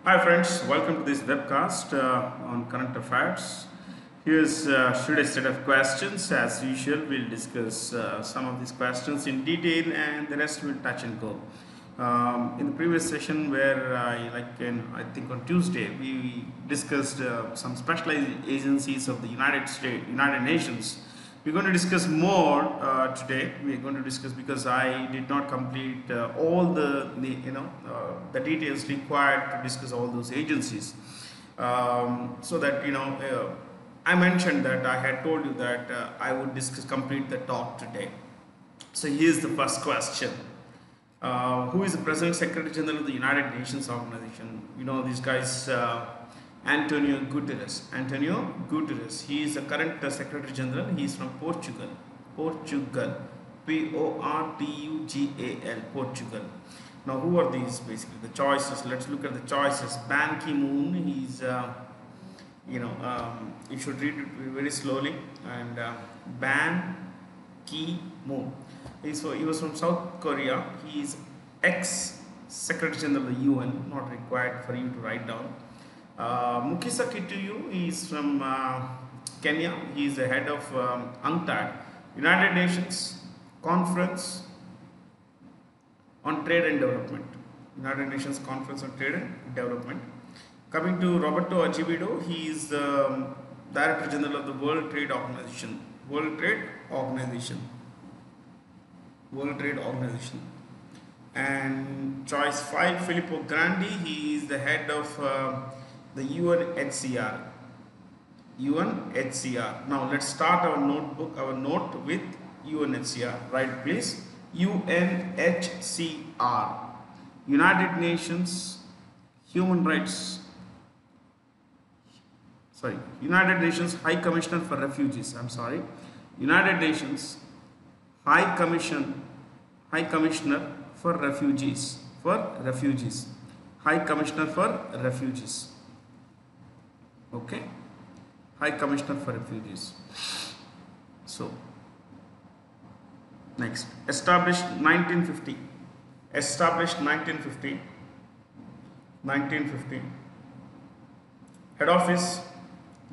Hi friends, welcome to this webcast on current affairs. Here's today's set of questions. As usual, we'll discuss some of these questions in detail and the rest will touch and go. In the previous session where I think on Tuesday, we discussed some specialized agencies of the United States, United Nations. We're going to discuss more today. We're going to discuss because I did not complete all the details required to discuss all those agencies. So that I mentioned that I had told you that I would complete the talk today. So here's the first question. Who is the President Secretary General of the United Nations Organization? You know these guys. Antonio Guterres. Antonio Guterres. He is the current Secretary General. He is from Portugal. Portugal. Portugal. Portugal. Now, who are these basically? The choices. Let's look at the choices. Ban Ki-moon. He's, you should read it very slowly. And Ban Ki-moon. He was from South Korea. He is ex-Secretary General of the UN. Not required for you to write down. Mukisa Kituyu is from Kenya. He is the head of UNCTAD, United Nations Conference on Trade and Development. United Nations Conference on Trade and Development. Coming to Roberto Azevedo, he is the Director General of the World Trade Organization. World Trade Organization. World Trade Organization. And choice 5, Filippo Grandi. He is the head of the UNHCR. UNHCR. Now let's start our note with UNHCR. Right, please. UNHCR. United Nations Human Rights. United Nations High Commissioner for Refugees. United Nations High Commissioner for Refugees. High Commissioner for Refugees. Okay, High Commissioner for Refugees. So, next, established 1950. Established 1950. 1950. Head office,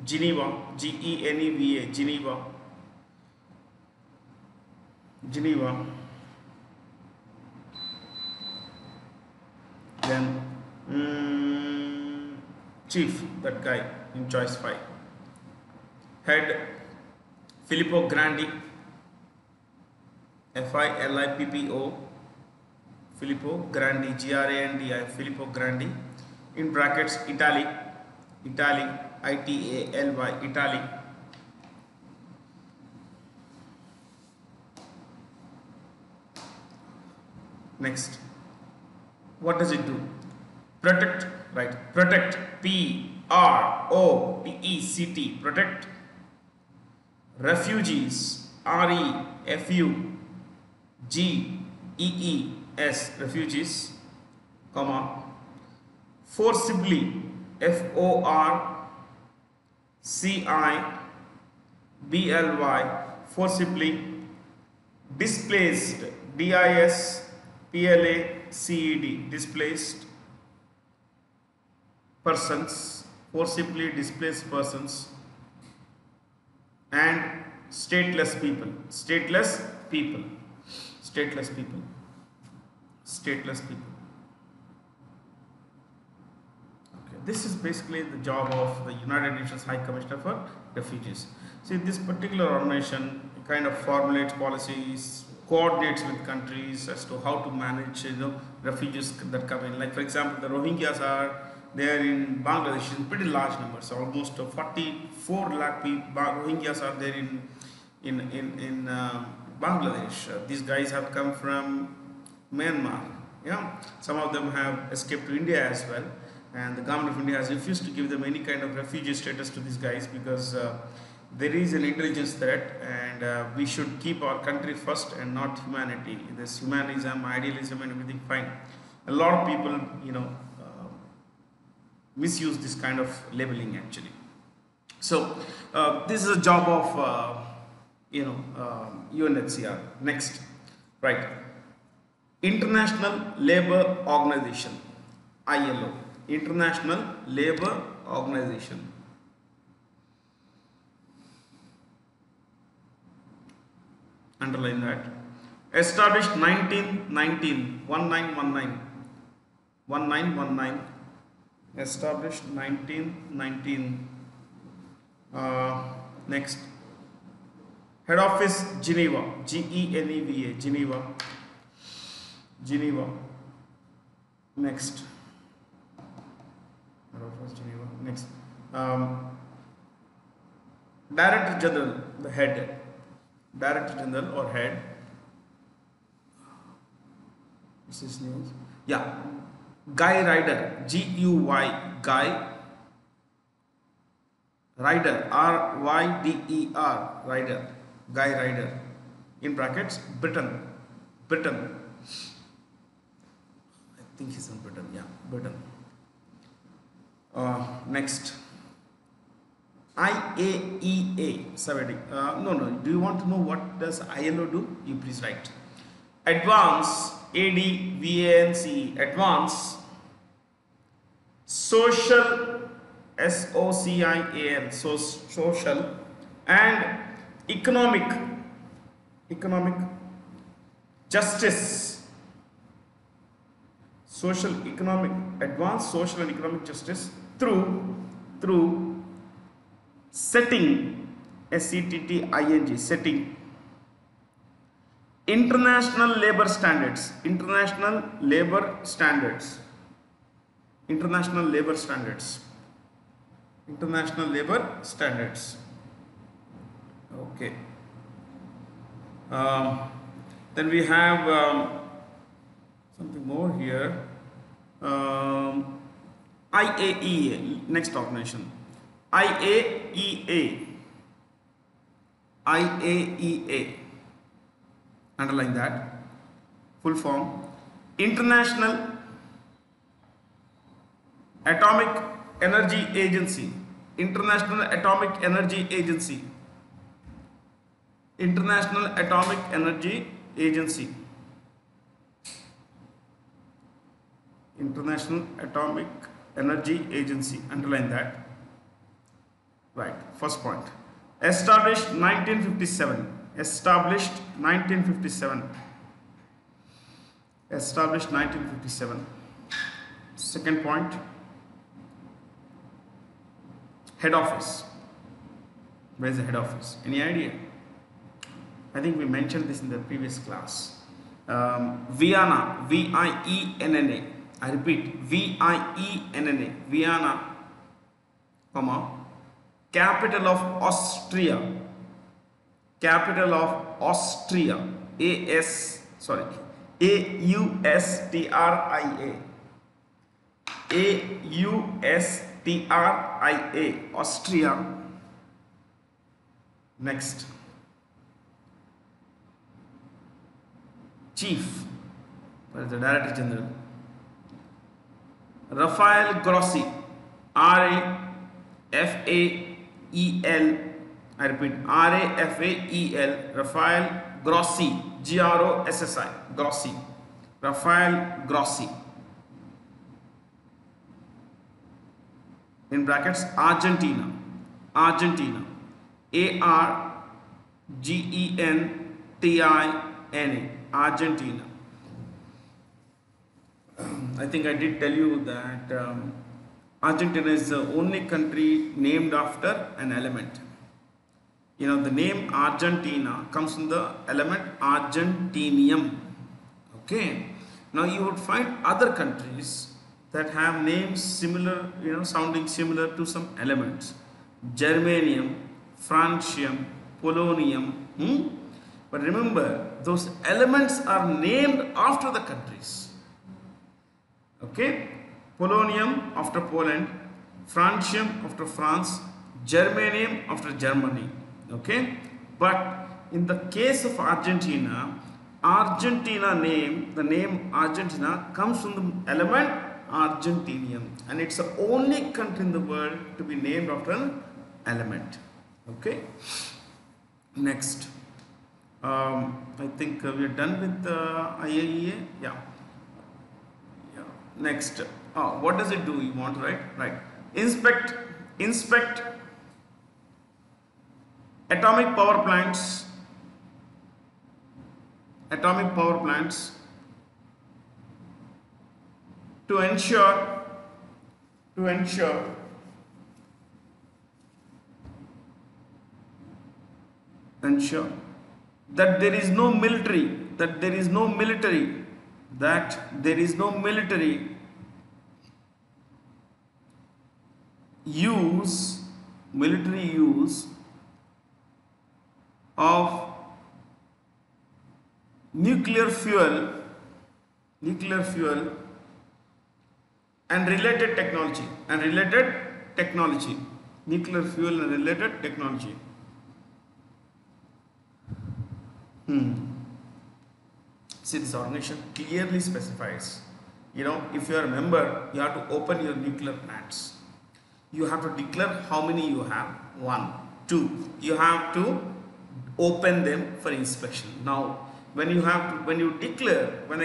Geneva. Geneva. Geneva. Geneva. Then chief, that guy in choice 5. Head, Filippo Grandi. Filippo. Filippo Grandi. Grandi. Filippo Grandi. In brackets, Italy. Italy. Italy. Italy. Next, what does it do? Protect, right? Protect. Protect. Protect refugees. Refugees. Refugees. Comma. Forcibly. Forcibly. Forcibly. Displaced. Displaced. Displaced persons, forcibly displaced persons, and stateless people. Stateless people. Stateless people. Stateless people. Okay. This is basically the job of the United Nations High Commissioner for Refugees. See, this particular organization kind of formulates policies, coordinates with countries as to how to manage refugees that come in. Like for example, the Rohingyas are there in Bangladesh in pretty large numbers. Almost 44 lakh people, Rohingyas are there in Bangladesh. These guys have come from Myanmar. Some of them have escaped to India as well, and the government of India has refused to give them any kind of refugee status to these guys because there is an intelligence threat, and we should keep our country first and not humanity. This humanism, idealism, and everything fine. A lot of people, misuse this kind of labeling actually. So this is a job of UNHCR. Next, right? International Labour Organization, ILO. International Labour Organization. Underline that. Established 1919, 1919, 1919. Established 1919. Next. Head office Geneva, Geneva, Geneva, Geneva. Next. Head office Geneva. Next. Director General, the head. Director General or head. This is news. Yeah. Guy Ryder, G-U-Y, Guy Ryder, R-Y-D-E-R, Ryder, Guy Ryder. In brackets, Britain, Britain. I think he's in Britain. Yeah, Britain. Next. IAEA, no. Do you want to know what does ILO do? You please write. Advance, ADVANCE, Advance Social, SOCIAL, Social and Economic Justice. Social, economic, advanced social and economic justice through setting, SETTING, setting international labor standards, international labor standards, international labor standards, international labor standards. Okay. Then we have something more here. IAEA, next organization. IAEA. Underline that. Full form. International Atomic Energy Agency. International Atomic Energy Agency. International Atomic Energy Agency. International Atomic Energy Agency. Underline that. Right. First point. Established 1957. Established 1957. Established 1957. Second point. Head office. Where is the head office? Any idea? I think we mentioned this in the previous class. Vienna, V-I-E-N-N-A. I repeat, V-I-E-N-N-A. Vienna, comma, capital of Austria. Capital of Austria. A-U-S-T-R-I-A. A-U-S-T-R-I-A. Austria. Next. Chief, what is the Director General? Rafael Grossi, R-A-F-A-E-L, I repeat, R-A-F-A-E-L, Rafael Grossi, G-R-O-S-S-I, Grossi, Rafael Grossi. In brackets, Argentina, Argentina, A-R-G-E-N-T-I-N-A, Argentina. I think I did tell you that Argentina is the only country named after an element. You know, the name Argentina comes from the element Argentinium. Okay. Now you would find other countries that have names similar, you know, sounding similar to some elements. Germanium, Francium, Polonium. But remember, those elements are named after the countries. Okay, Polonium after Poland, Francium after France, Germanium after Germany. Okay, but in the case of Argentina, Argentina name, the name Argentina comes from the element Argentinium, and it's the only country in the world to be named after an element. Okay, next. I think we are done with the IAEA. Yeah. Next, What does it do? You want to write? Right. Inspect atomic power plants. Atomic power plants to ensure that there is no military use of nuclear fuel and related technology nuclear fuel and related technology. See, this organization clearly specifies, if you are a member, you have to open your nuclear plants. You have to declare how many you have. 1, 2. You have to open them for inspection. Now, when a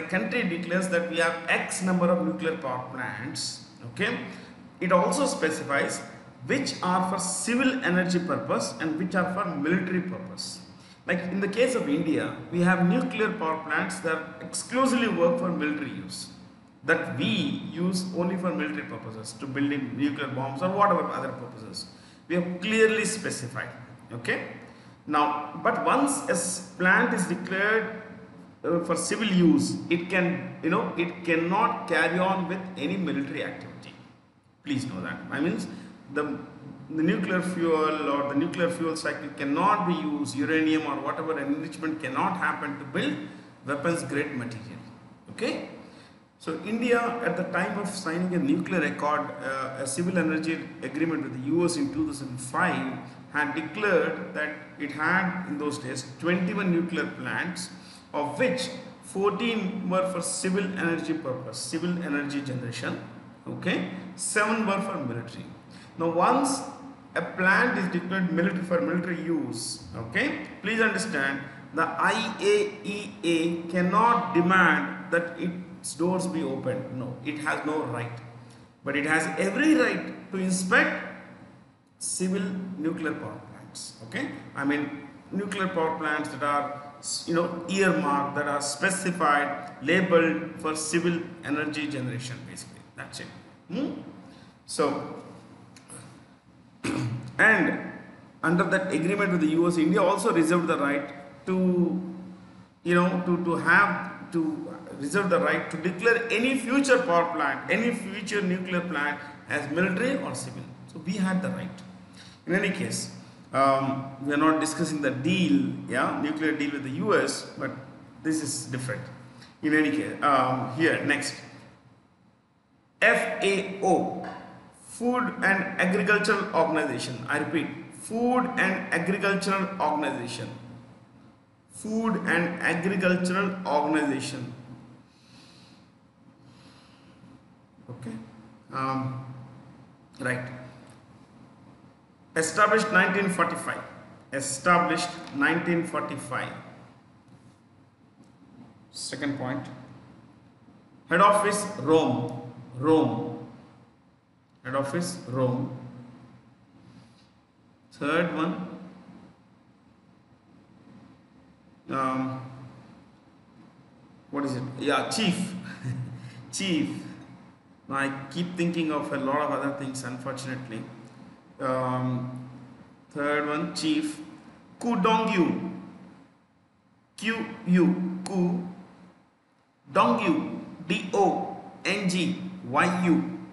country declares that we have X number of nuclear power plants, okay, it also specifies which are for civil energy purpose and which are for military purpose. Like in the case of India, we have nuclear power plants that exclusively work for military use, that we use only for military purposes, to building nuclear bombs or whatever other purposes. We have clearly specified. Okay. Now, but once a plant is declared for civil use, it cannot carry on with any military activity. Please know that. I mean, the nuclear fuel or the nuclear fuel cycle cannot be used, uranium or whatever enrichment cannot happen to build weapons grade material. Okay. So India, at the time of signing a nuclear accord, a civil energy agreement with the US in 2005, had declared that it had in those days 21 nuclear plants, of which 14 were for civil energy purpose, civil energy generation. Okay, 7 were for military. Now, once a plant is declared for military use, okay, please understand, the IAEA cannot demand that its doors be opened. No, it has no right, but it has every right to inspect civil nuclear power plants. Okay, I mean nuclear power plants that are earmarked, that are specified, labeled for civil energy generation. Basically, that's it. So, and under that agreement with the US, India also reserved the right to reserve the right to declare any future power plant, any future nuclear plant as military or civil. So we had the right. In any case, we are not discussing the deal, nuclear deal with the US, but this is different. In any case, here next, FAO, Food and Agricultural Organization. I repeat, Food and Agricultural Organization. Food and Agricultural Organization. Okay. Right. Established 1945. Established 1945. Second point. Head office Rome. Head office Rome. Third one. What is it? Yeah, chief. Chief. Now I keep thinking of a lot of other things, unfortunately. Third one, chief. Kudongyu. Q-U. Ku. Dongyu. D-O-N-G-Y-U.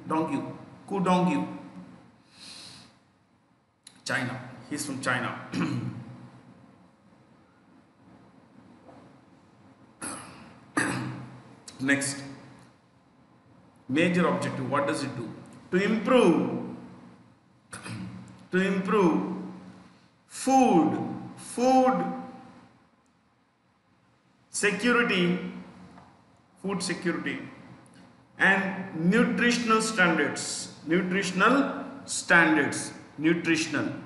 Dongyu. Kudongyu. China. He's from China. Next. Major objective. What does it do? To improve food security and nutritional standards, nutritional,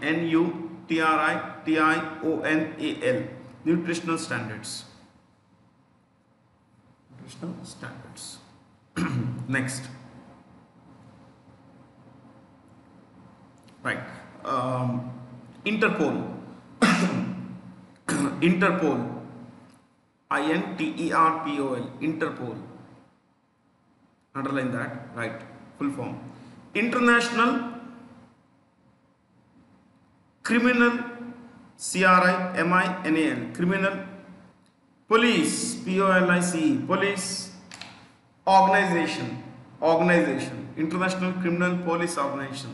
N-U-T-R-I-T-I-O-N-A-L, nutritional standards. Next, Right. Interpol. Interpol. Interpol. Interpol. Underline that. Right. Full form. International Criminal. CRIMINAL. Criminal Police. POLICE. Police Organization. Organization. International Criminal Police Organization.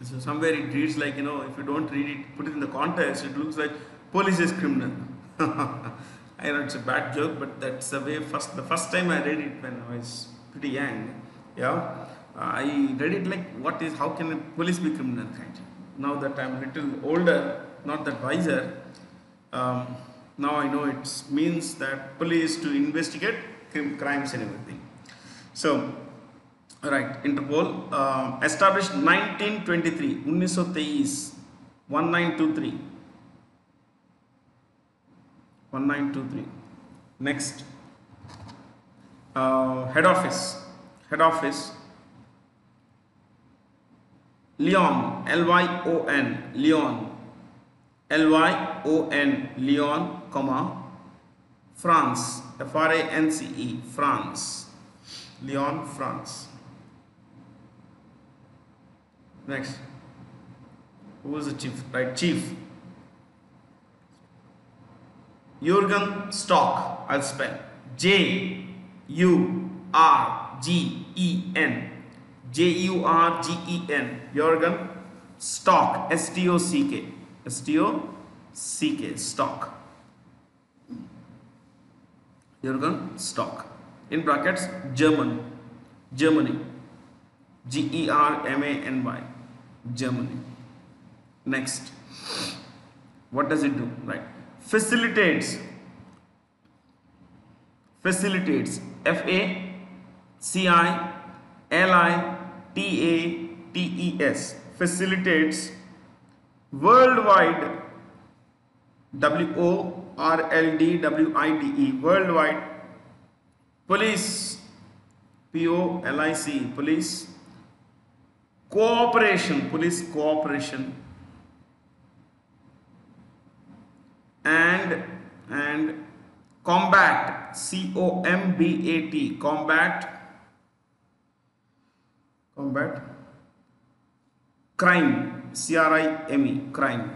So somewhere it reads like, if you don't read it, put it in the context, it looks like police is criminal. I know it's a bad joke, but that's the way the first time I read it when I was pretty young. Yeah, I read it like, how can a police be criminal? Kind of. Now that I'm a little older, not that wiser, now I know it means that police to investigate crimes and everything. So, right, Interpol established 1923, 1923. Next, head office, Lyon, Lyon, Lyon, comma, France, France, France, Lyon, France. Next, who was the chief? Right, chief. Jurgen Stock, I'll spell Jurgen, Jurgen, Jurgen Stock, Stock, Stock, Jurgen Stock, in brackets, Germany, Germany, Germany. Next, what does it do? Right, facilitates, facilitates, facilitates worldwide, WORLDWIDE, worldwide police, POLIC, police cooperation, police cooperation, and combat, COMBAT, combat crime, CRIME, crime.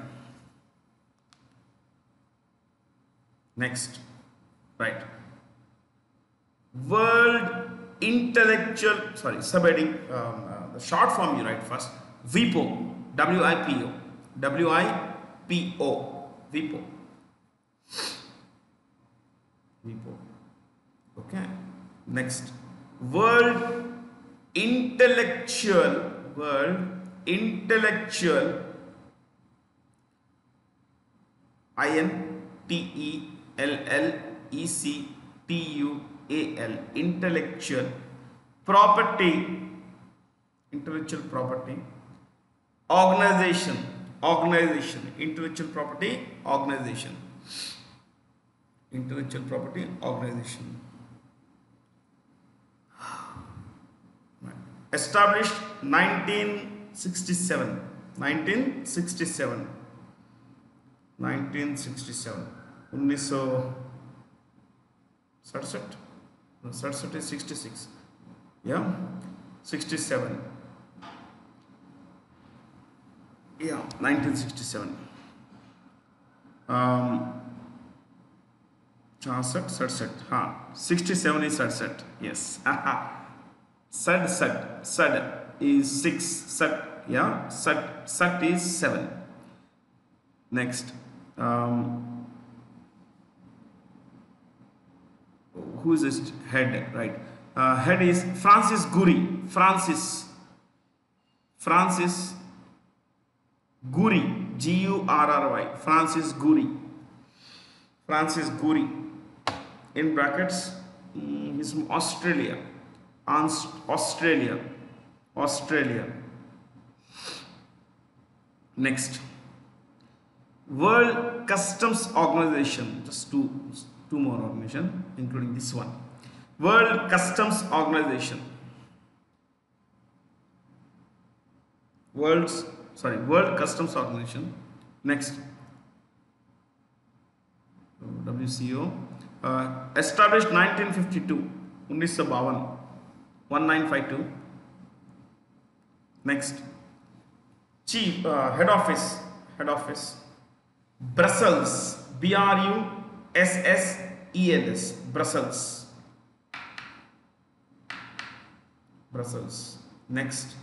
Next, right, world intellectual, subheading, the short form you write first, WIPO, WIPO, WIPO, WIPO. Okay. Next, world intellectual, INTELLECTUAL, intellectual property, intellectual property organization, intellectual property organization, intellectual property organization. Established 1967, 1967, 1967, no, 67 is 66, yeah, 67, yeah, 1967. 67 is 67, yes. Sad is 6, Sat, yeah, Sat is 7. Next, who is this head? Right, head is Francis Gurry, Francis Gurry, Gurry, Francis Gurry, in brackets, he's from Australia. Next, World Customs Organization, just two more organizations, including this one. World Customs Organization, World Customs Organization. Next, WCO, established 1952, 1952. Next, chief head office, Brussels, Brussels, Brussels. Next,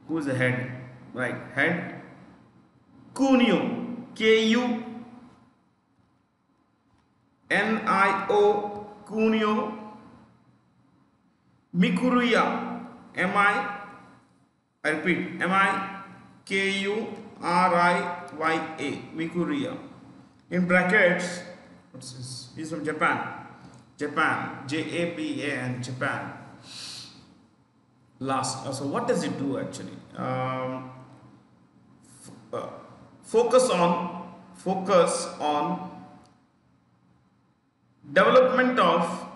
who's the head? Right, head, Cuneo, Kunio, Cuneo, Mikuruya, I repeat, Mikuria, Mikuria. In brackets, what's this? He's from Japan. Japan, Japan, Japan. Last, so what does it do actually? Focus on development of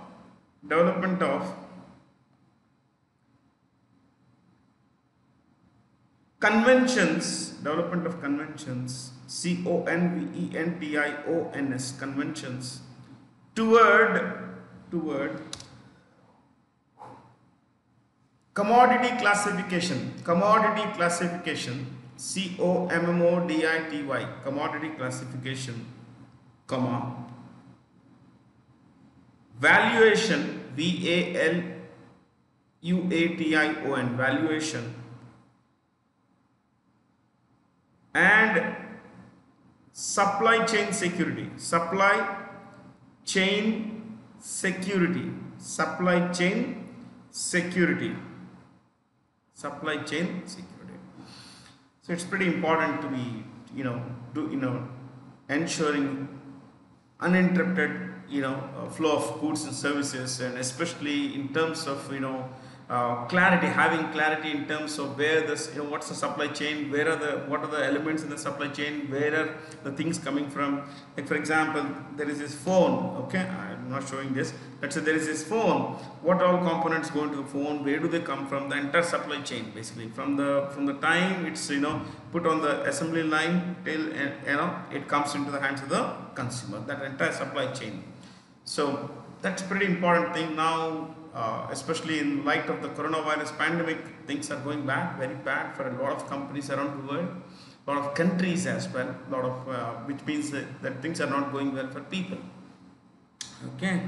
conventions, conventions, conventions toward commodity classification, commodity classification, comma, valuation, valuation, and supply chain security, supply chain security. So it's pretty important to be, ensuring uninterrupted, flow of goods and services, and especially in terms of, clarity, having clarity in terms of where this, what's the supply chain, what are the elements in the supply chain, where are the things coming from. Like for example, there is this phone, okay, I'm not showing this. Let's say there is this phone, what all components go into the phone, where do they come from, the entire supply chain basically, from the time it's, put on the assembly line till, it comes into the hands of the consumer, that entire supply chain. So that's a pretty important thing now. Especially in light of the coronavirus pandemic, things are going bad, very bad for a lot of companies around the world, a lot of countries as well, which means that things are not going well for people. Okay.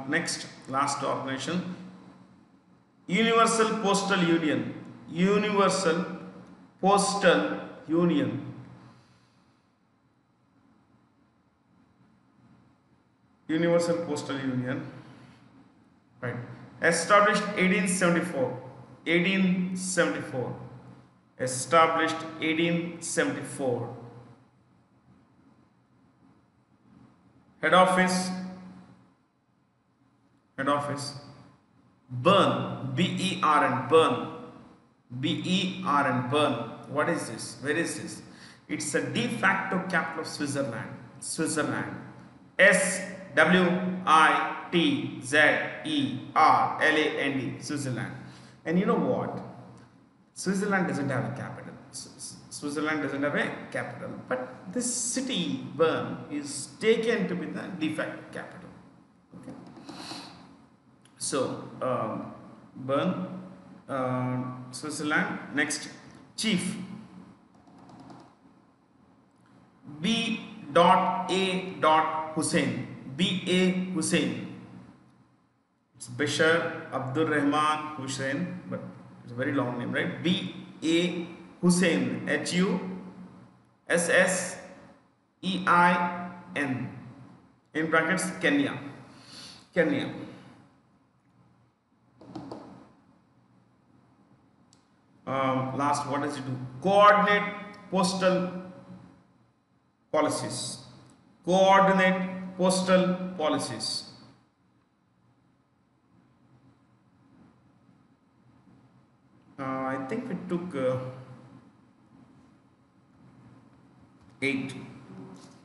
Next, last organization, Universal Postal Union. Universal Postal Union. Universal Postal Union. Right. Established 1874. Established 1874. Head office. Bern. B-E-R-N. Bern. B-E-R-N. Bern. What is this? Where is this? It's a de facto capital of Switzerland. Switzerland. Switzerland. And you know what? Switzerland doesn't have a capital. But this city, Bern, is taken to be the de facto capital. Okay. So, Bern, Switzerland. Next, chief. B.A. Hussein. B.A. Hussein. It's Bashar Abdul Rahman Hussein, but it's a very long name, right? B.A. Hussein. Hussein. In brackets, Kenya. Last, what does it do? Coordinate postal policies. I think we took 8.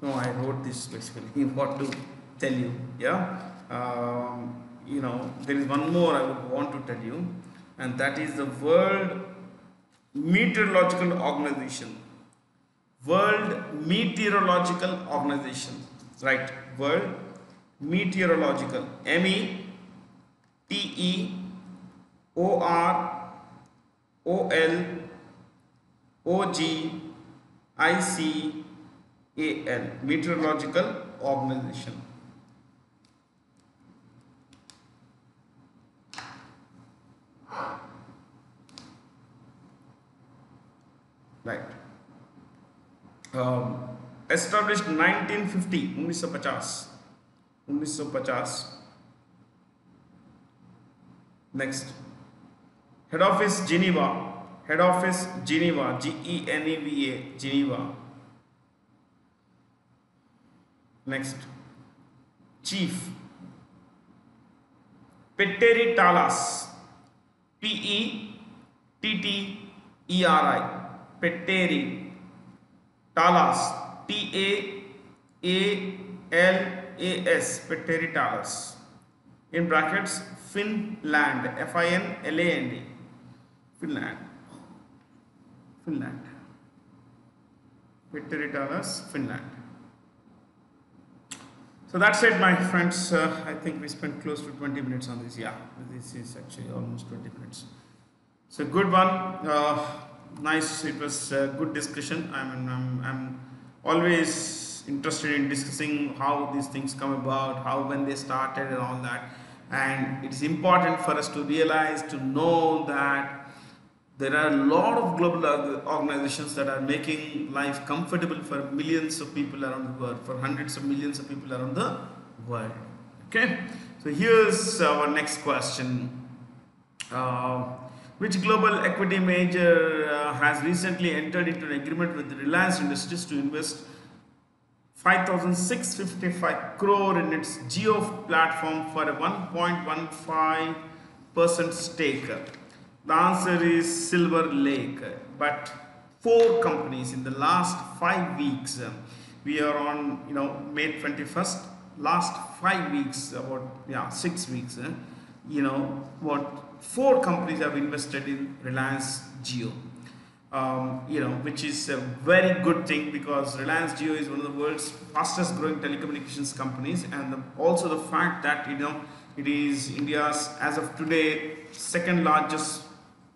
No, I wrote this basically. What to tell you? Yeah. There is one more I would want to tell you. and that is the World Meteorological Organization. World Meteorological Organization, right? World Meteorological, METEOROLOGICAL, Meteorological Organization. Right. Established 1950, 1950. Next, head office Geneva, Geneva, Geneva, Geneva. Next, chief Petteri Talas, Petteri, Petteri Talas, Talas, Petteri Talas. In brackets, Finland, Finland, Finland, Petteri Talas, Finland. So that's it, my friends. I think we spent close to 20 minutes on this. Yeah, this is actually almost 20 minutes. So good one. Nice. It was a good discussion. I'm always interested in discussing how these things come about, how when they started and all that. And it is important for us to realize, to know that there are a lot of global organizations that are making life comfortable for millions of people around the world, for hundreds of millions of people around the world. Okay, so here's our next question. Which global equity major has recently entered into an agreement with Reliance Industries to invest 5,655 crore in its Jio platform for a 1.15% stake? The answer is Silver Lake. But 4 companies in the last 5 weeks, we are on May 21st, last 5 weeks, about 6 weeks, what 4 companies have invested in Reliance Jio. Which is a very good thing, because Reliance Jio is one of the world's fastest growing telecommunications companies, and also the fact that it is India's, as of today, second largest,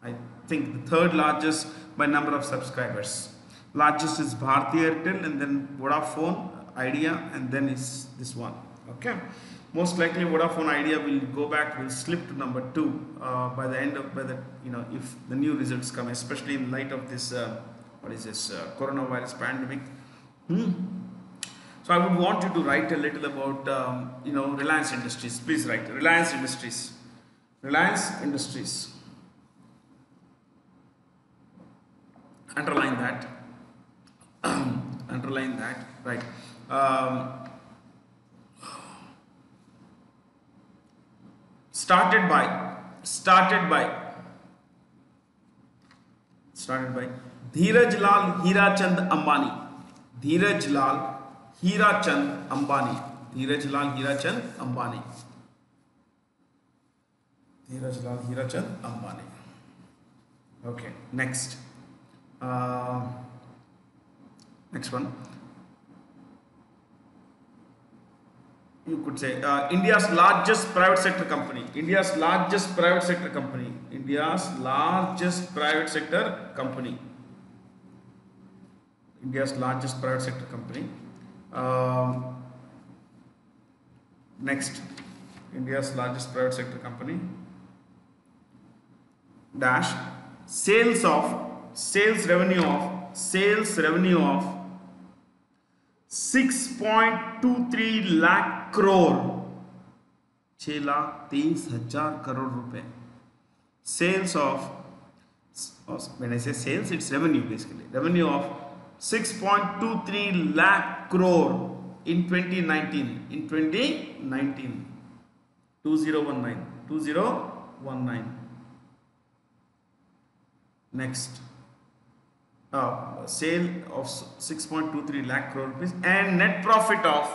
I think the third largest by number of subscribers. Largest is Bharti Airtel, and then Vodafone Idea, and then is this one. Okay, most likely Vodafone Idea will slip to number 2 by the end of if the new results come, especially in light of this coronavirus pandemic. So I would want you to write a little about Reliance Industries. Please write Reliance Industries. Underline that. Underline that. Right. Started by Dheeraj Lal Hirachand Ambani. Dheeraj Lal Hirachand Ambani. Okay, next. Next one. You could say India's largest private sector company. Next, India's largest private sector company. Dash sales revenue of 6.23 lakh crore, 6,23,000 crore रुपए. Sales of, when I say sales, it's revenue basically. Revenue of 6.23 lakh crore in 2019. 2019. Next. Sale of 6.23 lakh crore rupees, and net profit of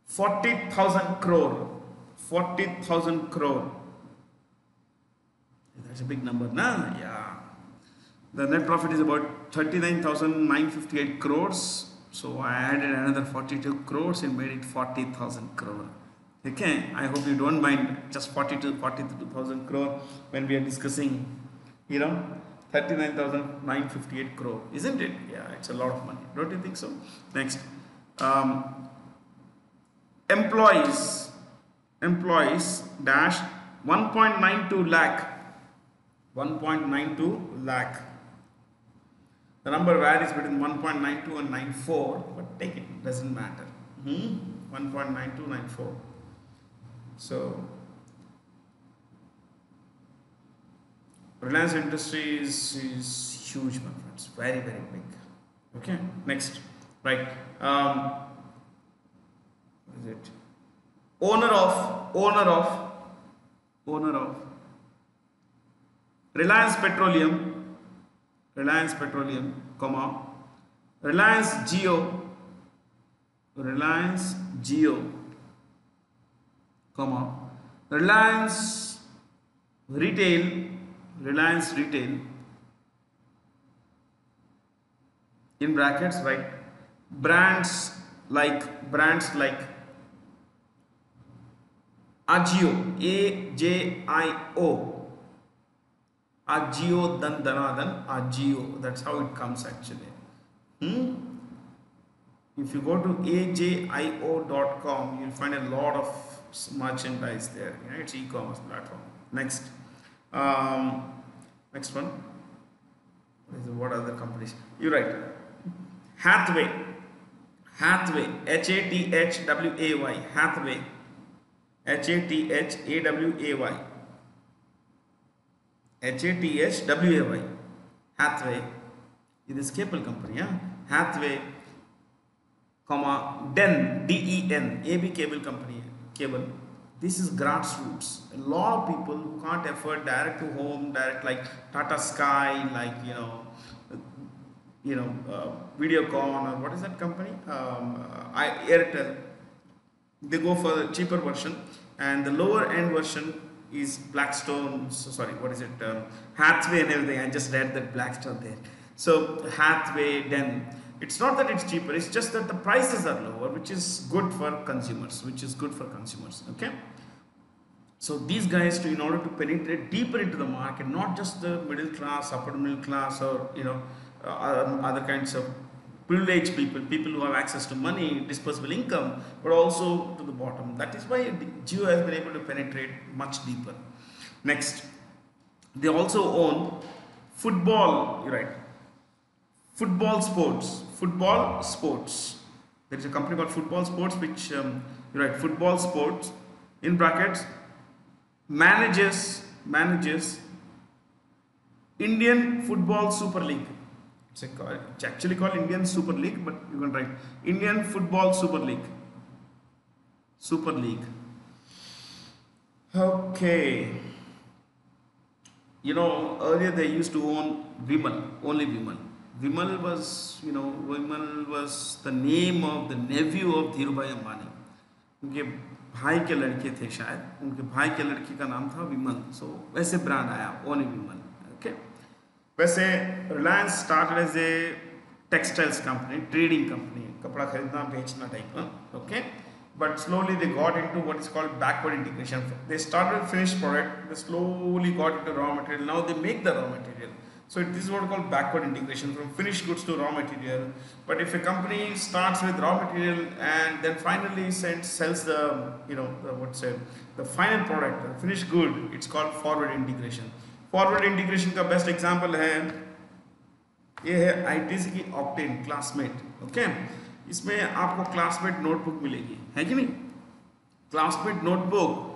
40,000 crore. 40,000 crore. That's a big number, nah? Yeah. The net profit is about 39,958 crores. So I added another 42 crores and made it 40,000 crore. Okay, I hope you don't mind just 42,000 crore when we are discussing, 39,958 crore, isn't it? Yeah, it's a lot of money. Don't you think so? Next, employees dash 1.92 lakh. 1.92 lakh. The number varies between 1.92 and 94, but take it, doesn't matter. 1.92, 94. So Reliance Industries is huge, my friends, very, very big. Okay, next, right? What is it? Owner of Reliance Petroleum, comma, Reliance Jio, comma, Reliance Retail, in brackets, right? Brands like Ajio, AJIO, Ajio Dandanadan, Ajio. That's how it comes actually. If you go to ajio.com, you'll find a lot of merchandise there. It's e-commerce platform. Next, next one. What are the companies? You're right. Hathway, Hathway, Hathway, Hathway, Hathway. It is cable company, yeah. Hathway, comma, Den, DEN, AB cable company, cable. This is grassroots. A lot of people who can't afford direct to home, direct like Tata Sky, like Videocon, or what is that company? Airtel. They go for the cheaper version, and the lower end version is Blackstone. So sorry, what is it? Hathway and everything. I just read that Blackstone there. So Hathway, then it's not that it's cheaper. It's just that the prices are lower, which is good for consumers. Okay. So these guys, in order to penetrate deeper into the market, not just the middle class, upper middle class, or other kinds of privileged people who have access to money, disposable income, but also to the bottom. That is why Jio has been able to penetrate much deeper. Next, they also own football, right? Football sports. There is a company called Football Sports, which Football Sports, in brackets, manages Indian Football Super League. It's actually called Indian Super League, but you can write Indian Football Super League. Okay. Earlier they used to own Vimal, only Vimal. Vimal was the name of the nephew of Dhirubhai Ambani. उनके भाई के लड़के थे शायद, उनके भाई के लड़के का नाम था विमल. सो वैसे ब्रांड आया, ओनली विमल. ओके. वैसे Reliance started as a textiles company, trading company, कपड़ा खरीदना बेचना टाइप का. Okay. But slowly they got into what is called backward integration. They started with finished product, they slowly got into raw material. Now they make the raw material. So this is what is called backward integration, from finished goods to raw material. But if a company starts with raw material and then finally sells the the final product, the finished good, it's called forward integration. Forward integration का best example है, ये है ITC की Octane Classmate. Okay. इसमें आपको classmate notebook मिलेगी, है कि नहीं? Classmate notebook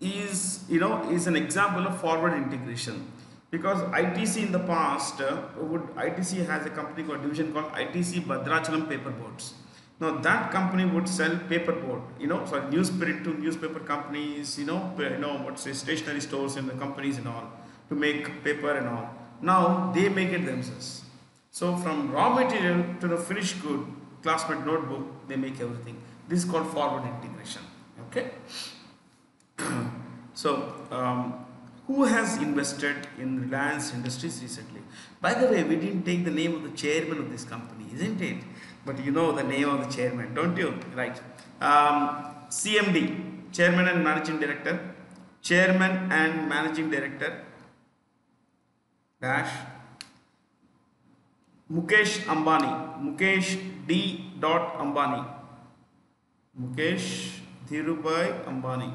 is an example of forward integration, because ITC in the past ITC has a company called division called ITC Bhadrachalam Paperboards. Now that company would sell paperboard, newsprint to newspaper companies, stationery stores and the companies and all, to make paper and all. Now they make it themselves. So from raw material to the finished good, Classmate notebook, they make everything. This is called forward integration. Okay. So, who has invested in Reliance Industries recently? By the way, we didn't take the name of the chairman of this company, isn't it? But you know the name of the chairman, don't you? Right. CMD, Chairman and Managing Director. Chairman and Managing Director. Dash. Mukesh Ambani. Mukesh D. Ambani. Mukesh Dhirubhai Ambani.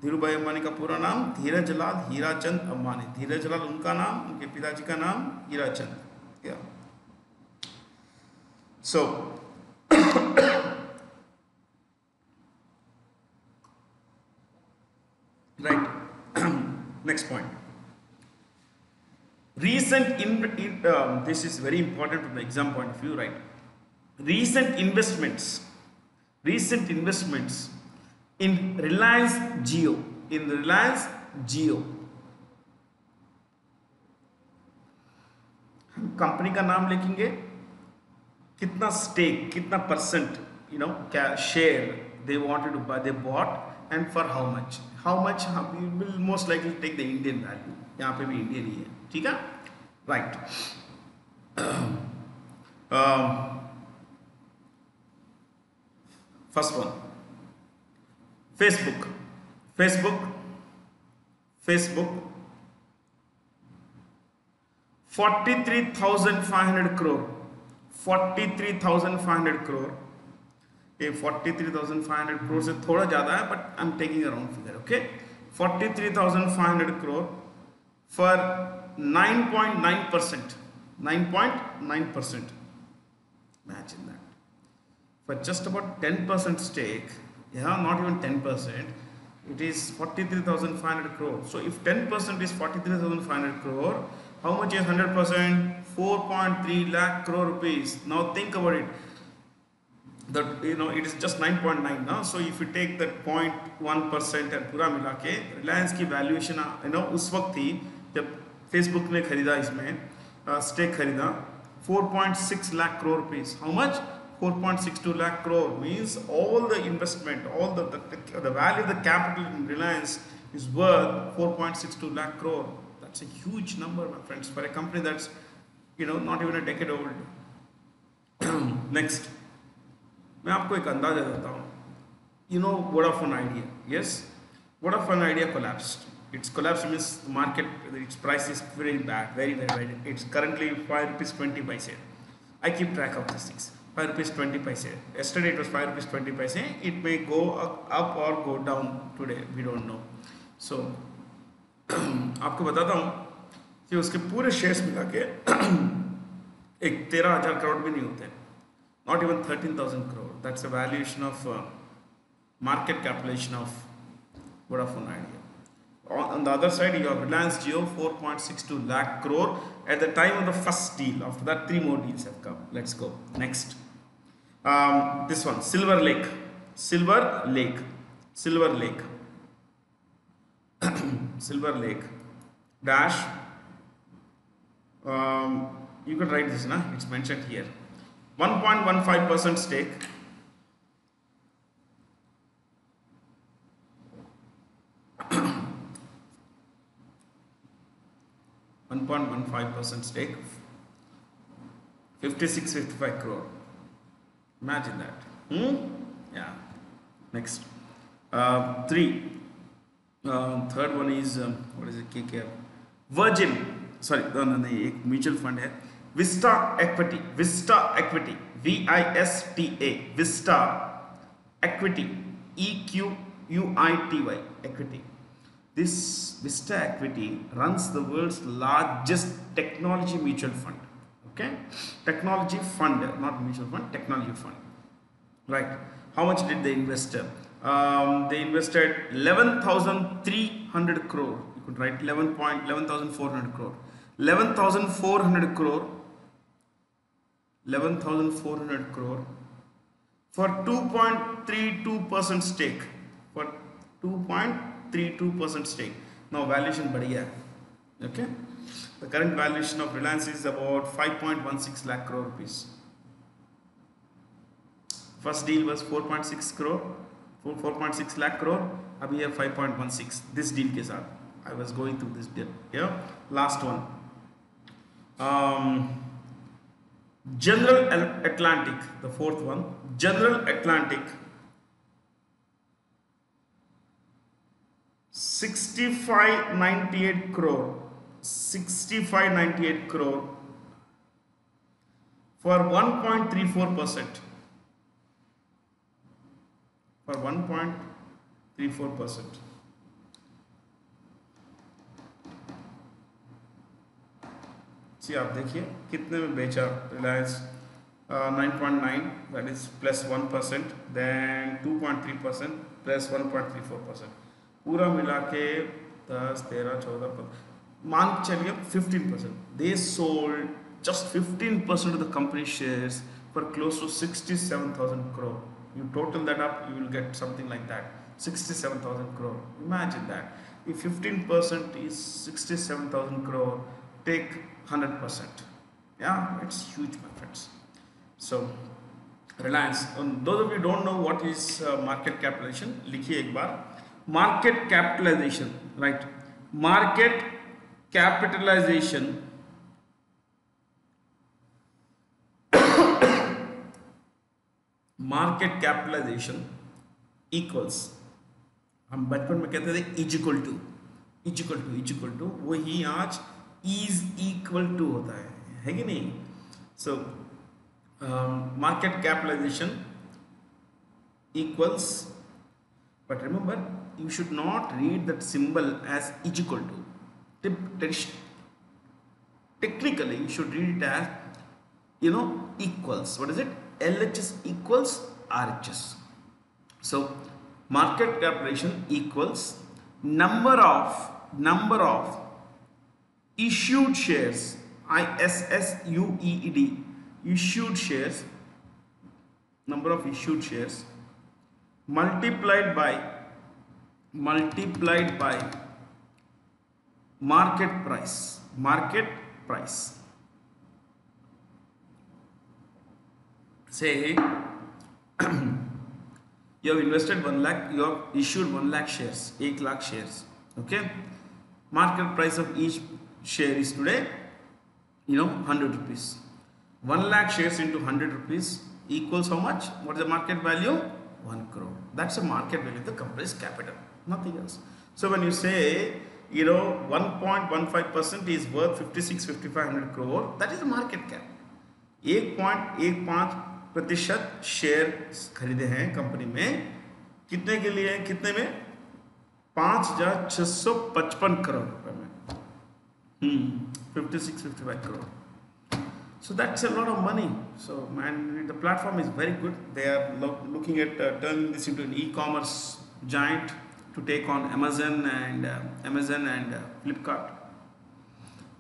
Dhirubhai Ambani का पूरा नाम धीरजलाल हीराचंद अंबानी. धीरजलाल उनका नाम, उनके पिताजी का नाम Hirachand. Yeah. So, right. Next point. This is very important from the exam point of view, right? Recent investments in Reliance Jio. हम कंपनी का नाम लिखेंगे, कितना स्टेक, कितना परसेंट, क्या share they wanted to buy, they bought, and for how much. We will most likely take the Indian value. यहाँ पे भी इंडियन ही है, ठीक है, right. First one, Facebook 43,500 crore. 43,500 crore. ये 43,500 crore से थोड़ा ज़्यादा है, but I'm taking a round figure, okay? 43,500 crore for 9.9%. 9.9%. Imagine that. For just about 10% stake, not even 10%, it is 43,500 crore. So if 10% is 43,500 crore, how much is 100%? 4.3 lakh crore rupees. Now think about it. That it is just 9.9 now. So if you take that 0.1% and पूरा मिला के Reliance की valuation उस वक्त थी जब Facebook ने खरीदा, इसमें stake खरीदा 4.6 lakh crore rupees. How much? 4.62 lakh crore means all the investment, all the value of the capital in Reliance is worth 4.62 lakh crore. That's a huge number, my friends, for a company that's not even a decade old. Next, मैं आपको एक अंदाजा देता हूँ. Vodafone Idea. Yes, Vodafone Idea collapsed. It's collapsed means the market, its price is very bad, very, very bad. It's currently 5 rupees 20 paise. I keep track of these things. 5 rupees 20 paise. Yesterday it was 5 rupees 20 paise. It may go up or go down today. We don't know. So, आपको बताता हूँ कि उसके पूरे shares मिला के एक 13,000 करोड़ भी नहीं होते. Not even 13,000 crore. That's a valuation of market capitalization of Vodafone Idea. On the other side, you have Reliance Jio, 4.62 lakh crore at the time of the first deal. After that, 3 more deals have come. Let's go. Next. This one, Silver Lake. Silver Lake. Dash. You could write this, na? It's mentioned here. 1.15% stake. .15% stake, 56-55 crore. Imagine that. Yeah. Next. Third one is what is it? KKR. Virgin. Sorry, no, एक mutual fund है. Vista Equity. Vista. Vista Equity. EQUITY. Equity. This Vista Equity runs the world's largest technology mutual fund. Okay, technology fund, not mutual fund, technology fund. Right? How much did they invest? They invested 11,300 crore. You could write 11,400 crore. 11,400 crore. 11,400 crore for 2.32% stake. For 2.32% stake. Now valuation बढ़िया है. Okay, the current valuation of Reliance is about 5.16 lakh crore rupees. First deal was 4.6 crore. 4.6 lakh crore, अभी है 5.16 this deal के साथ. I was going through this deal. Yeah, last one. General Atlantic, the fourth one. General Atlantic, 6598 crore. 6598 crore for 1.34%. For 1.34%. जी आप देखिए कितने में बेचा Reliance. 9.9 that is plus 1%, then 2.3% plus 1.34%, पूरा मिला के 10, 13, 14, मान के चलिए 15%. They sold just 15% of the company shares for close to 67,000 crore. You total that up, you will get something like that, 67,000 crore. Imagine that. If 15% is 67,000 crore, take 100%. Yeah, it's huge, my friends. So Reliance, those of you don't know what is market capitalization, लिखिए एक बार. Market capitalization, right? Market capitalization market capitalization equals, हम बचपन में कहते थे is equal to, वही आज इज इक्वल टू होता है कि नहीं. So market capitalization equals, but remember you should not read that symbol as is equal to. Technically you should read it as, equals. What is it? LHS equals RHS. So market capitalization equals number of issued shares, ISSUEED, issued shares, number of issued shares multiplied by market price. Say you have invested 1 lakh, you have issued 1 lakh shares, 1 lakh shares. Okay, market price of each share is today 100 rupees. 1 lakh shares into 100 rupees equals how much? What is the market value? 1 crore. That's the market value of the company's capital, nothing else. So when you say 1.15% is worth 56-5500 crore, that is the market cap. 1.15% share खरीदे हैं company में, कितने के लिए? कितने में? 5,655 करोड़ रुपए में. 56-55 crore. So that's a lot of money. So man, the platform is very good. They are looking at turning this into an e-commerce giant to take on Amazon and Flipkart.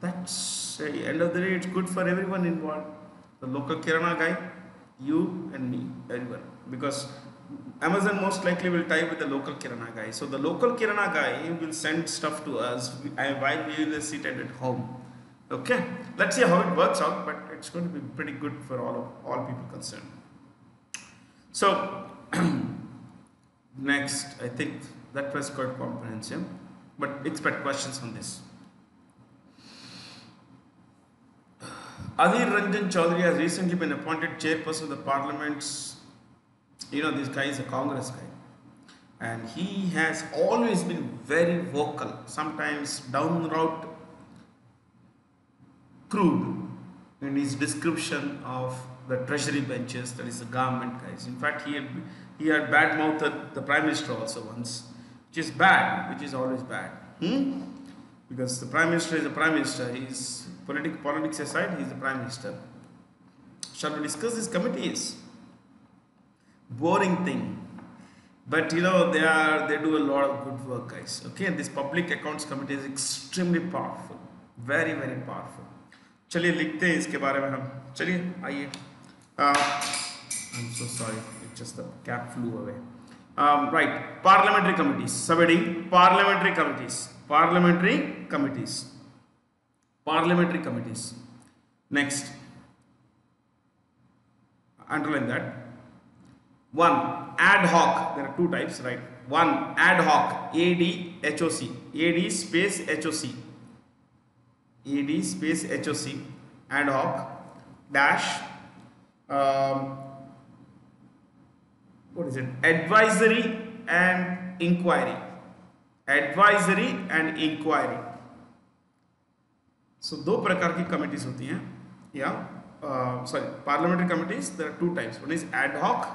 That's end of the day, it's good for everyone involved. The local kirana guy, you and me, everyone, because Amazon most likely will tie with the local kirana guy. So the local kirana guy will send stuff to us while we will sit at home. Okay, let's see how it works out, but it's going to be pretty good for all people concerned. So next, I think that was quite comprehensive, but expect questions on this. Adhir Ranjan Chaudhary has recently been appointed chairperson of the parliament's, this guy is a Congress guy, and he has always been very vocal, sometimes downright crude in his description of the treasury benches, that is the government guys. In fact, he had bad-mouthed the Prime Minister also once, which is bad, which is always bad. Because the Prime Minister is the Prime Minister, he is politics aside, he is the Prime Minister. Shall we discuss these committees? Boring thing, but they do a lot of good work, guys. Okay, and this Public Accounts Committee is extremely powerful, very very powerful. चलिए लिखते हैं इसके बारे में हम. चलिए आइए. I'm so sorry, it's just the cap flew away. Right, parliamentary committees. Subheading: parliamentary committees. Next, underline that. One, ad hoc. There are two types, right? One, ad hoc, ADHOC, AD space HOC, AD space HOC, ad hoc dash what is it? Advisory and inquiry. Advisory and inquiry. So दो प्रकार की committees होती हैं, या sorry, parliamentary committees. There are two types. One is ad hoc.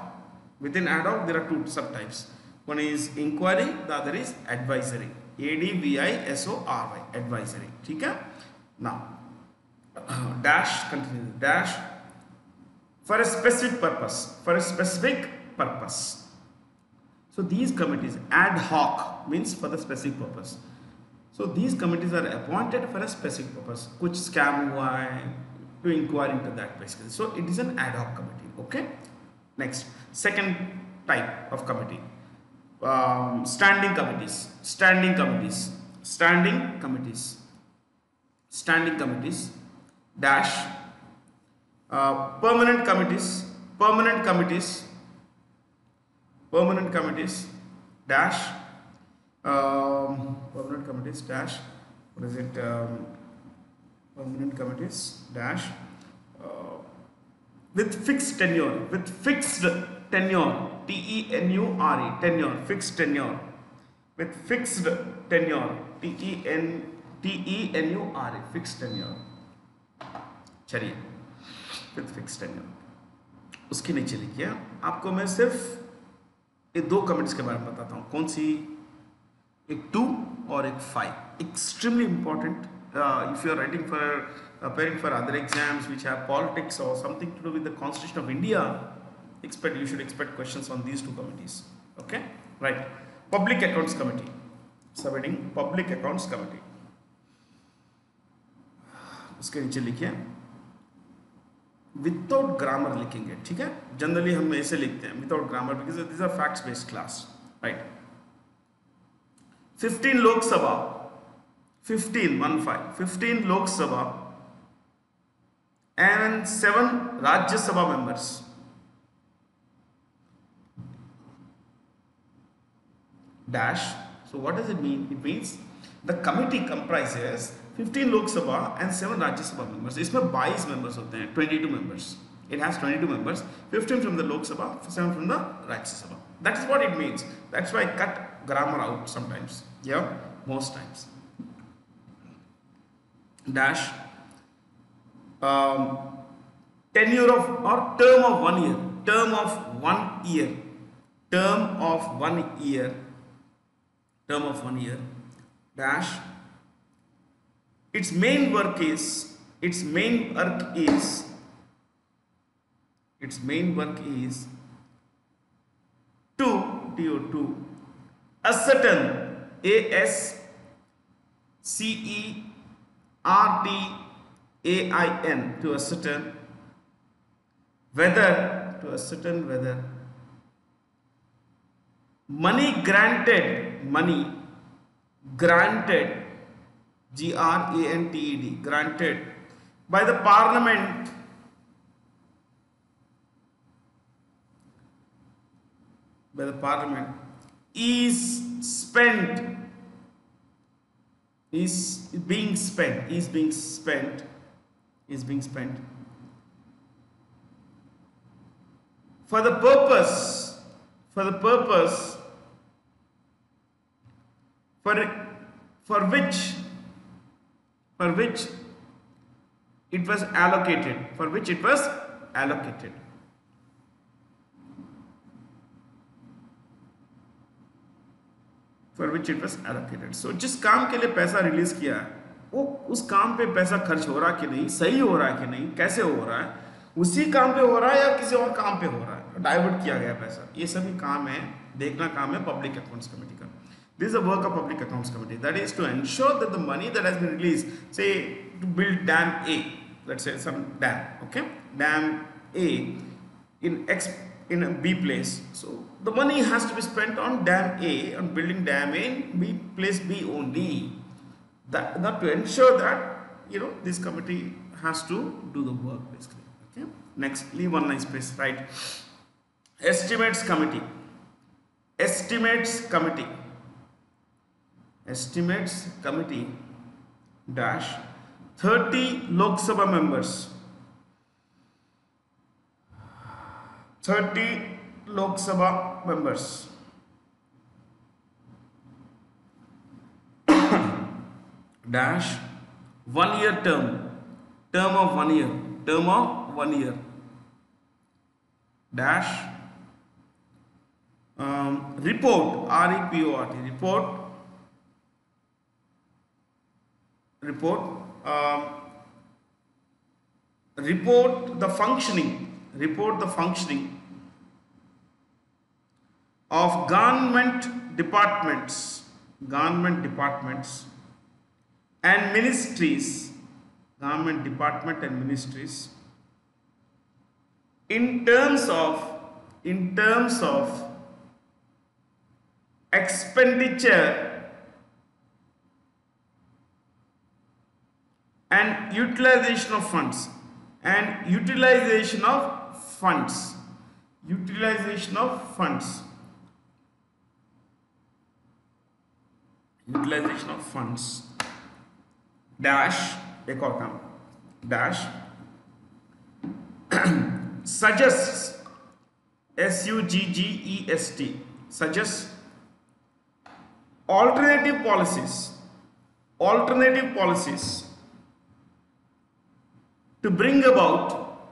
Within ad hoc there are two subtypes. One is inquiry, the other is advisory. ADVISORY, advisory. ठीक है? Now dash, continue, dash for a specific purpose, for a specific purpose. So these committees, ad hoc means for the specific purpose. So these committees are appointed for a specific purpose. कुछ scam हुआ है, to inquire into that basically. So it is an ad hoc committee. Okay. Next, second type of committee, standing committees. Standing committees. Standing committees. Standing committees. Dash. Permanent committees. Permanent committees. Permanent committees. Dash. Permanent committees dash, what is it, permanent committees dash with fixed tenure, with fixed tenure, TENURE, tenure, fixed tenure, with fixed tenure, TENURE, fixed tenure. चलिए, with fixed tenure. उसके नीचे लिखिए, आपको मैं सिर्फ ये दो committees के बारे में बताता हूँ. कौन सी? एक 2 और एक 5. Extremely important if you are writing for preparing for other exams which have politics or something to do with the Constitution of India. You should expect questions on these two committees. Okay, right. Public Accounts Committee. Subheading Public Accounts Committee. उसके नीचे लिखिए without grammar लिखेंगे, ठीक है? Generally हम ऐसे लिखते हैं without grammar because this are facts based class, right? 15 Lok Sabha, 15 Lok Sabha and 7 Rajya Sabha members. Dash. So what does it mean? It means the committee comprises 15 Lok Sabha and 7 Rajya Sabha members. इसमें 22 members होते हैं, 22 members. It has 22 members, 15 from the Lok Sabha, 7 from the Rajya Sabha. That is what it means. That's why I cut grammar out sometimes. Yeah, most times. Dash. Tenure of or term of 1 year. Term of 1 year. Term of 1 year. Term of 1 year. Dash. Its main work is to ascertain, ASCERTAIN, to ascertain whether money granted GRANTED, granted by the Parliament is being spent for the purpose for which it was allocated, So जिस काम के लिए पैसा release किया है वो उस काम पे पैसा खर्च हो रहा कि नहीं, सही हो रहा है कि नहीं, कैसे हो रहा है, उसी काम पे हो रहा है या किसी और काम पे हो रहा है, डाइवर्ट किया गया पैसा, ये सभी काम है, देखना काम है पब्लिक अकाउंट्स कमेटी का. This is the work of Public Accounts Committee. That is to ensure that the money that has been released, say to build dam A, let's say some dam, okay, dam A in a B place. So the money has to be spent on dam A, on building dam A in place B only. That to ensure that this committee has to do the work basically. Okay. Next, leave one line space. Right. estimates committee, estimates committee, estimates committee dash 30 Lok Sabha members, 30 Lok Sabha members, dash 1 year term, term of 1 year, term of 1 year, dash report, R-E-P-O-R-T, report, report the functioning, of government departments and ministries, government department and ministries in terms of expenditure and utilization of funds, dash एक और काम, dash suggests, SUGGEST, suggests alternative policies to bring about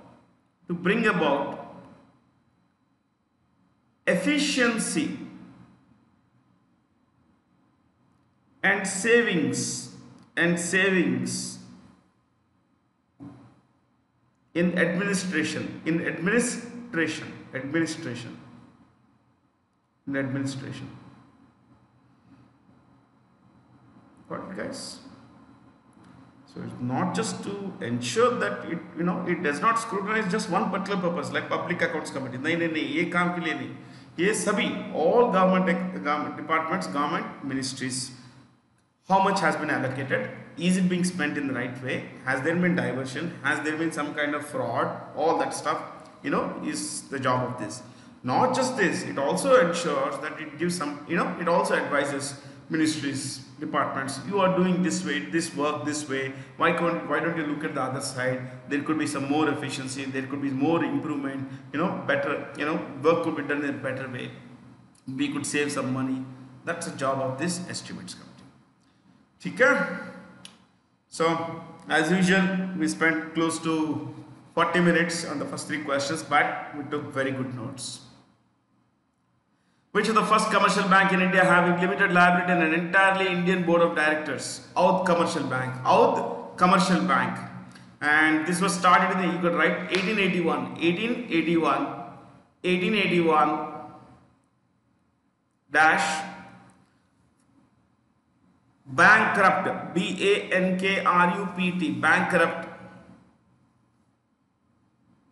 efficiency and savings in administration. Got it, guys? So it's not just to ensure that it does not scrutinize just one particular purpose like public accounts committee. नहीं, ये काम के लिए नहीं, ये सभी all government departments, government ministries, how much has been allocated, is it being spent in the right way, has there been diversion, has there been some kind of fraud, all that stuff is the job of this. Not just this, it also ensures that it gives some, it also advises ministries, departments, you are doing this way, this work this way, why don't you look at the other side, there could be some more efficiency, there could be more improvement, better, work could be done in a better way, we could save some money. That's the job of this estimates committee. Okay? So as usual, we spent close to 40 minutes on the first 3 questions, but we took very good notes. Which is the first commercial bank in India having limited liability and an entirely Indian board of directors? Audh Commercial Bank. And this was started in you could write 1881 dash bankrupt, BANKRUPT, bankrupt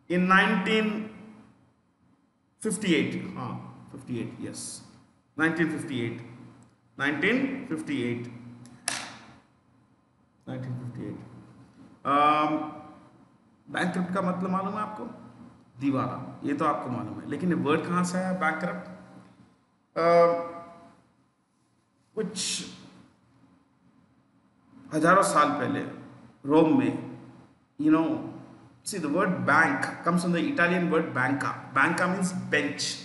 in 1958. 58, yes, 1958. Bankrupt का मतलब मालूम है आपको? दीवाना, ये तो आपको मालूम है, लेकिन ये वर्ड कहाँ से आया बैंकक्रप्ट? कुछ हजारों साल पहले रोम में, see the word bank comes from the Italian word banca. Banca means bench.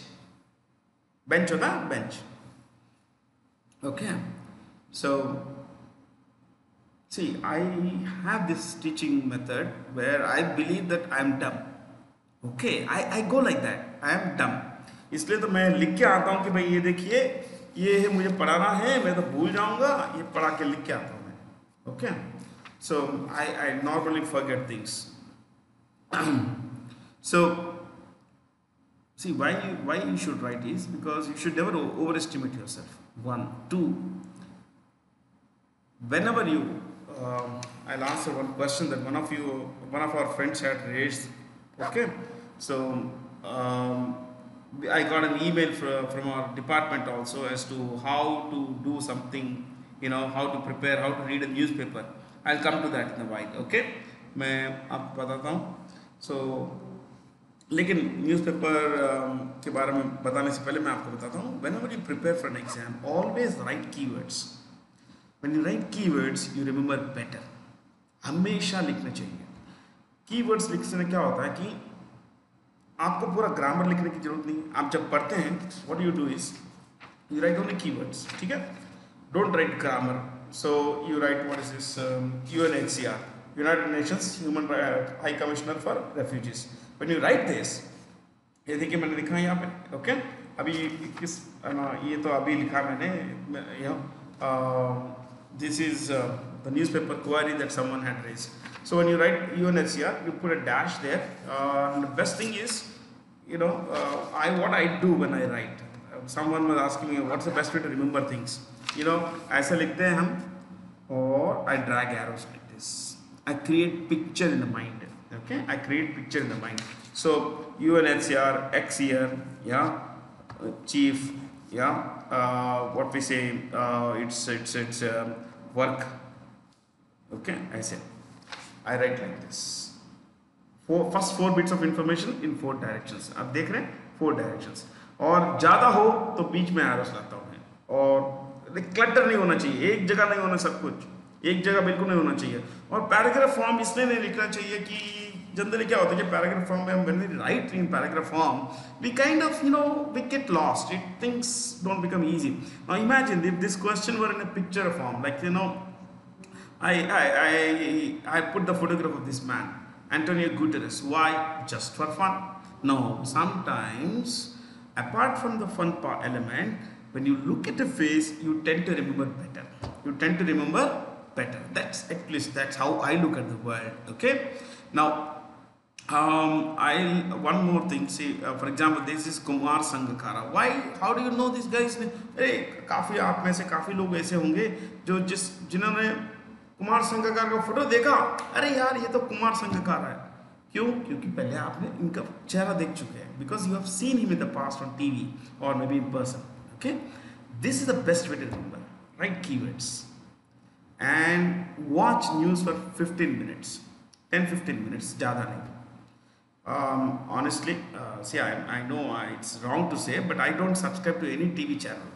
Bench होता है, bench. Okay. So, see, I have this teaching method where I believe that I am dumb. Okay, I go like that. I am dumb. इसलिए तो मैं लिख के आता हूँ कि भाई ये देखिए, ये है मुझे पढ़ाना है, मैं तो भूल जाऊँगा, ये पढ़ा के लिख के आता हूँ मैं. Okay. So I normally forget things. So see why you should write is because you should never overestimate yourself. 1, 2. Whenever you, I'll answer one question that one of our friends had raised. Okay, so I got an email from our department also as to how to do something, how to prepare, how to read a newspaper. I'll come to that in a while. Okay, मैं आपको बताता हूँ. So लेकिन newspaper के बारे में बताने से पहले मैं आपको बताता हूँ, whenever you prepare for an exam, always write keywords. When you write keywords, you remember better. हमेशा लिखना चाहिए। कीवर्ड्स लिखने से क्या होता है कि आपको पूरा ग्रामर लिखने की जरूरत नहीं है। आप जब पढ़ते हैं, what you do is you right only keywords, ठीक है? Don't write grammar. So you right what is this, UNHCR, United Nations human high commissioner for refugees. When you right this, ये देखिए मैंने लिखा है यहाँ पे, ओके? अभी किस ये तो अभी लिखा मैंने, this is the newspaper query that someone had raised. So when you write UNHCR, you put a dash there. And the best thing is, what I do when I write. Someone was asking me, what's the best way to remember things? ऐसे लिखते हैं हम, और I drag arrows like this. I create picture in the mind. Okay, I create picture in the mind. So UNHCR, X year, yeah, chief, yeah, what we say, it's work. Okay, I said, I write like this. First 4 bits of information in 4 directions. आप देख रहे हैं 4 directions, और ज़्यादा हो तो बीच में arrows लाता हूँ मैं, और क्लटर नहीं होना चाहिए, एक जगह नहीं होना, सब कुछ एक जगह बिल्कुल नहीं होना चाहिए। और पैराग्राफ फॉर्म इसलिए नहीं लिखना चाहिए कि जनरली क्या होता है कि पैराग्राफ फॉर्म में हम when we write in paragraph form we kind of we get lost, it things don't become easy. Now imagine if this question were in a picture form, like I put the photograph of this man, Antonio Guterres. Why? Just for fun? No. Sometimes, apart from the fun part element, when you look at a face, you tend to remember better. You tend to remember better. That's at least that's how I look at the world. Okay. Now, one more thing. See, for example, this is Kumar Sangakkara. Why? How do you know this guy's name? Hey, काफी आप में से काफी लोग ऐसे होंगे जो जिन्होंने कुमार संगकार का फोटो देखा, अरे यार ये तो कुमार संगकार है। क्यों? क्योंकि पहले आपने इनका चेहरा देख चुके हैं, because you have seen him in the past on TV और may be in person. Okay, this is the best way to remember. Write keywords and watch news for 15 minutes, 10-15 minutes, ज़्यादा नहीं। Honestly see I know it's wrong to say, but I don't subscribe to any TV channel.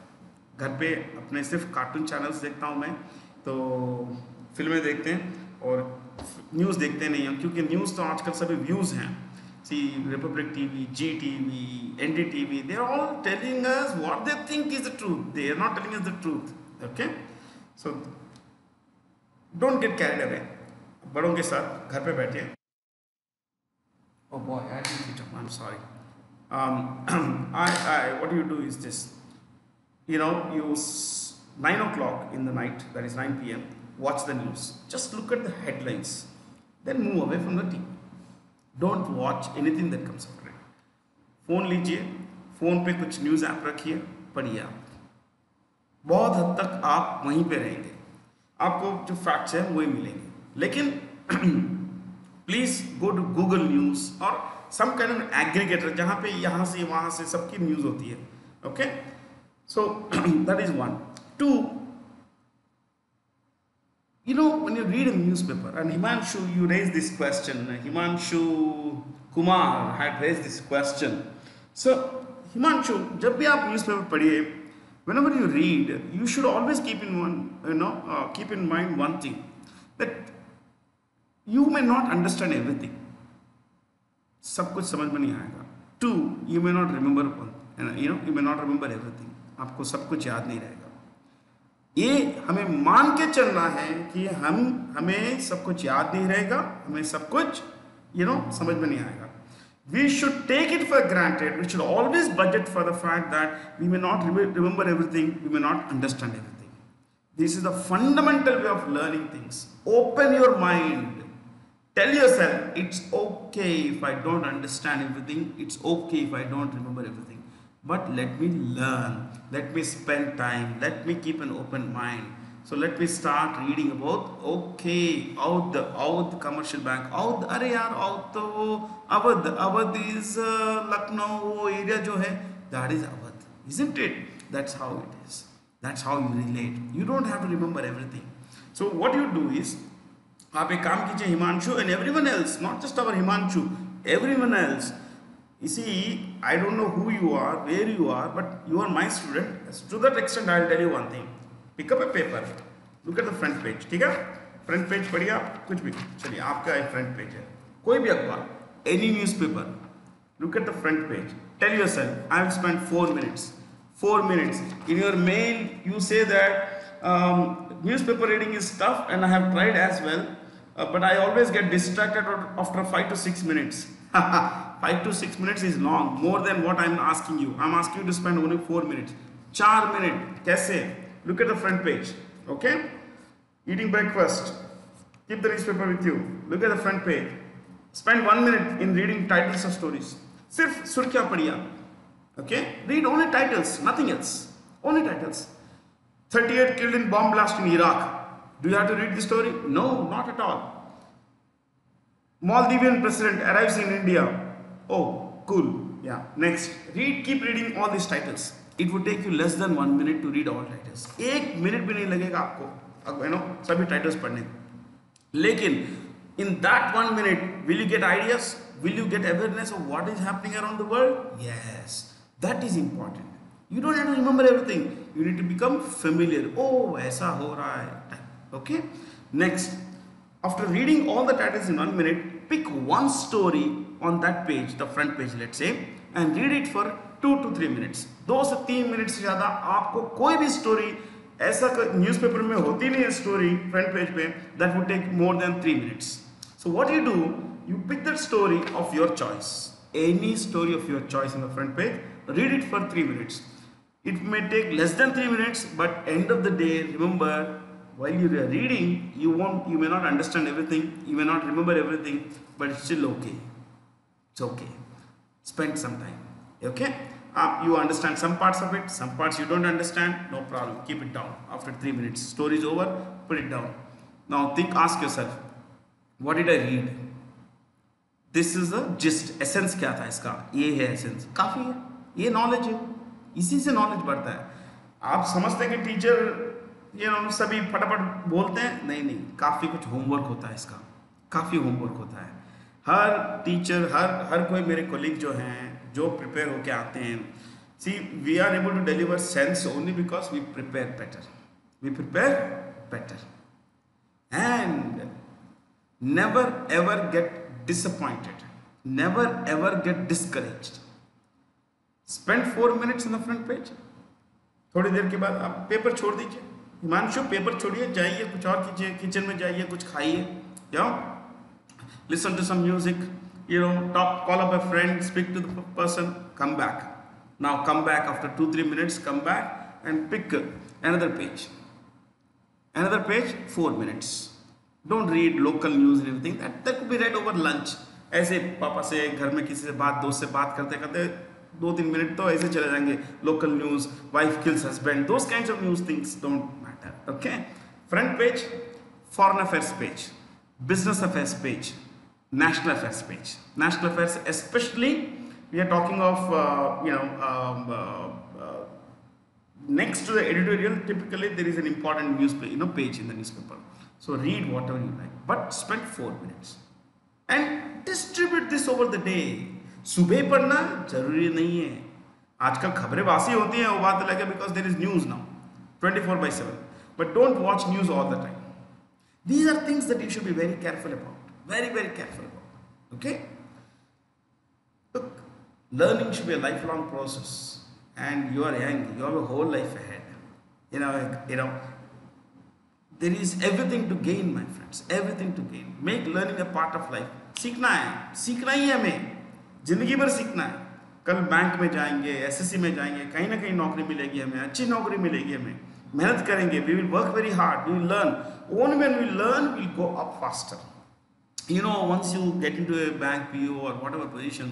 घर पे अपने सिर्फ cartoon channels देखता हूँ मैं, तो फिल्में देखते हैं और न्यूज़ देखते नहीं हम, क्योंकि न्यूज़ तो आजकल सभी व्यूज़ हैं। See Republic TV, GTV, NDTV, they are all telling us what they think is the truth, they are not telling us the truth. Okay, so don't get carried away. बड़ों के साथ घर पे बैठिए। Oh boy, I didn't hit up, I'm sorry. What you do is this, you 9 o'clock in the night, that is 9 p.m, watch the news, just look at the headlines, then move away from the TV. Don't watch anything that comes after it. Phone लीजिए, phone पे कुछ news app रखिए, पढ़िए। आप बहुत हद तक आप वहीं पे रहेंगे, आपको जो फैक्ट्स हैं वही मिलेंगे। लेकिन please go to Google News और सम काइंड ऑफ एग्रीगेटर, जहाँ पे यहाँ से वहाँ से सबकी न्यूज़ होती है। Okay, so that is 1. 2, when you read a newspaper, and Himanshu, you raised this question, Himanshu Kumar had raised this question. So, Himanshu, जब भी आप newspaper पढ़िए, whenever you read, you should always keep in mind one thing, that you may not understand everything. सब कुछ समझ में नहीं आएगा। 2, you may not remember everything. आपको सब कुछ याद नहीं रहेगा। ये हमें मान के चलना है कि हमें सब कुछ याद नहीं रहेगा, हमें सब कुछ समझ में नहीं आएगा। We should take it for granted. We should always budget for the fact that we may not remember everything, we may not understand everything. This is the fundamental way of learning things. Open your mind. Tell yourself, it's okay if I don't understand everything, it's okay if I don't remember everything. But let me learn, let me spend time, let me keep an open mind. So let me start reading about, okay, out the commercial bank, अरे यार out तो Awadh is Lucknow area जो है, that is Awadh, isn't it? That's how it is. That's how you relate. You don't have to remember everything. So what you do is, आप एक काम कीजिए, Himanshu and everyone else, not just our Himanshu, everyone else, You see, I don't know who you are, where you are, but you are my student. To that extent, I'll tell you one thing. Pick up a paper. Look at the front page. ठीक है? Front page पढ़िए आप कुछ भी. चलिए आपका एक front page है. कोई भी अखबार, any newspaper. Look at the front page. Tell yourself, I will spend 4 minutes. 4 minutes. In your mail, you say that newspaper reading is tough, and I have tried as well. But I always get distracted after 5 to 6 minutes. 5 to 6 minutes is long, more than what I'm asking you. I'm asking you to spend only 4 minutes. 4 minutes. Kaise? Look at the front page. Okay? Eating breakfast. Keep the newspaper with you. Look at the front page. Spend 1 minute in reading titles of stories. Sirf surkhiyan padhiya. Okay? Read only titles, nothing else. Only titles. 38 killed in bomb blast in Iraq. Do you have to read the story? No, not at all. Maldivian president arrives in India. Oh, cool. Yeah. Next. Keep reading all these titles. It would take you less than 1 minute to read all titles. 1 minute भी नहीं लगेगा आपको, सभी titles पढ़ने. लेकिन in that 1 minute, will you get ideas? Will you get awareness of what is happening around the world? Yes. That is important. You don't have to remember everything. You need to become familiar. Oh, ऐसा हो रहा है. Okay. Next. After reading all the titles in 1 minute, pick one story on that page, the front page, let's say, and read it for 2 to 3 minutes. 2 से 3 minute से ज़्यादा आपको कोई भी स्टोरी ऐसा न्यूज़पेपर में होती नहीं है स्टोरी फ्रंट पेज पे, that would take more than 3 minutes. So what you do, you pick that story of your choice, any story of your choice in the front page, read it for 3 minutes. It may take less than 3 minutes, but end of the day, remember, while you are reading, you may not understand everything, you may not remember everything, but it's still okay. It's okay. Spend some time. Okay? You understand some parts of it, some parts you don't understand, no problem. Keep it down. After 3 minutes, story is over, put it down. Now ask yourself, what did I read? This is the gist. Essence क्या था इसका? ये है essence. काफी है. ये knowledge है. इसी से knowledge बढ़ता है. आप समझते हैं कि टीचर सभी फटाफट बोलते हैं, नहीं, काफी कुछ होमवर्क होता है इसका, काफी होमवर्क होता है. हर टीचर, हर कोई मेरे कोलीग जो हैं, जो प्रिपेयर होके आते हैं, see we are able to deliver sense only because we prepare better and never ever get disappointed, never ever get discouraged. Spend 4 minutes in the front page. थोड़ी देर के बाद आप पेपर छोड़ दीजिए. हिमांशु पेपर छोड़िए, जाइए कुछ और कीजिए, किचन में जाइए, कुछ खाइए, जाओ, listen to some music, talk, call up a friend, speak to the person, come back. Now come back after 2-3 minutes, come back and pick another page. 4 minutes. Don't read local news and everything. That could be read over lunch. ऐसे पापा से, घर में किसी से बात, दोस्त से बात करते करते 2-3 मिनट तो ऐसे चले जाएंगे. Local news, wife kills husband, those kinds of news things don't matter. Okay? Front page, foreign affairs page, business affairs page, national affairs page. National affairs, especially we are talking of next to the editorial, typically there is an important newspaper, page in the newspaper. So read whatever you like, but spend 4 minutes and distribute this over the day. सुबह पढ़ना जरूरी नहीं है. आजकल खबरें वासी होती हैं, वो बात अलग है, because there is news now 24/7. But don't watch news all the time. These are things that you should be very careful about. Very, very careful about. Okay? Look, learning should be a lifelong process. And you are young. You have a whole life ahead. There is everything to gain, my friends. Everything to gain. Make learning a part of life. सीखना ही है हमें. जिंदगी भर सीखना है. कल bank में जाएंगे, एसएससी में जाएंगे, कहीं ना कहीं नौकरी मिलेगी हमें, अच्छी नौकरी मिलेगी हमें. मेहनत करेंगे, we will work very hard, we will learn. Only when we learn, we will go up faster. Once you get into a bank PO or whatever position,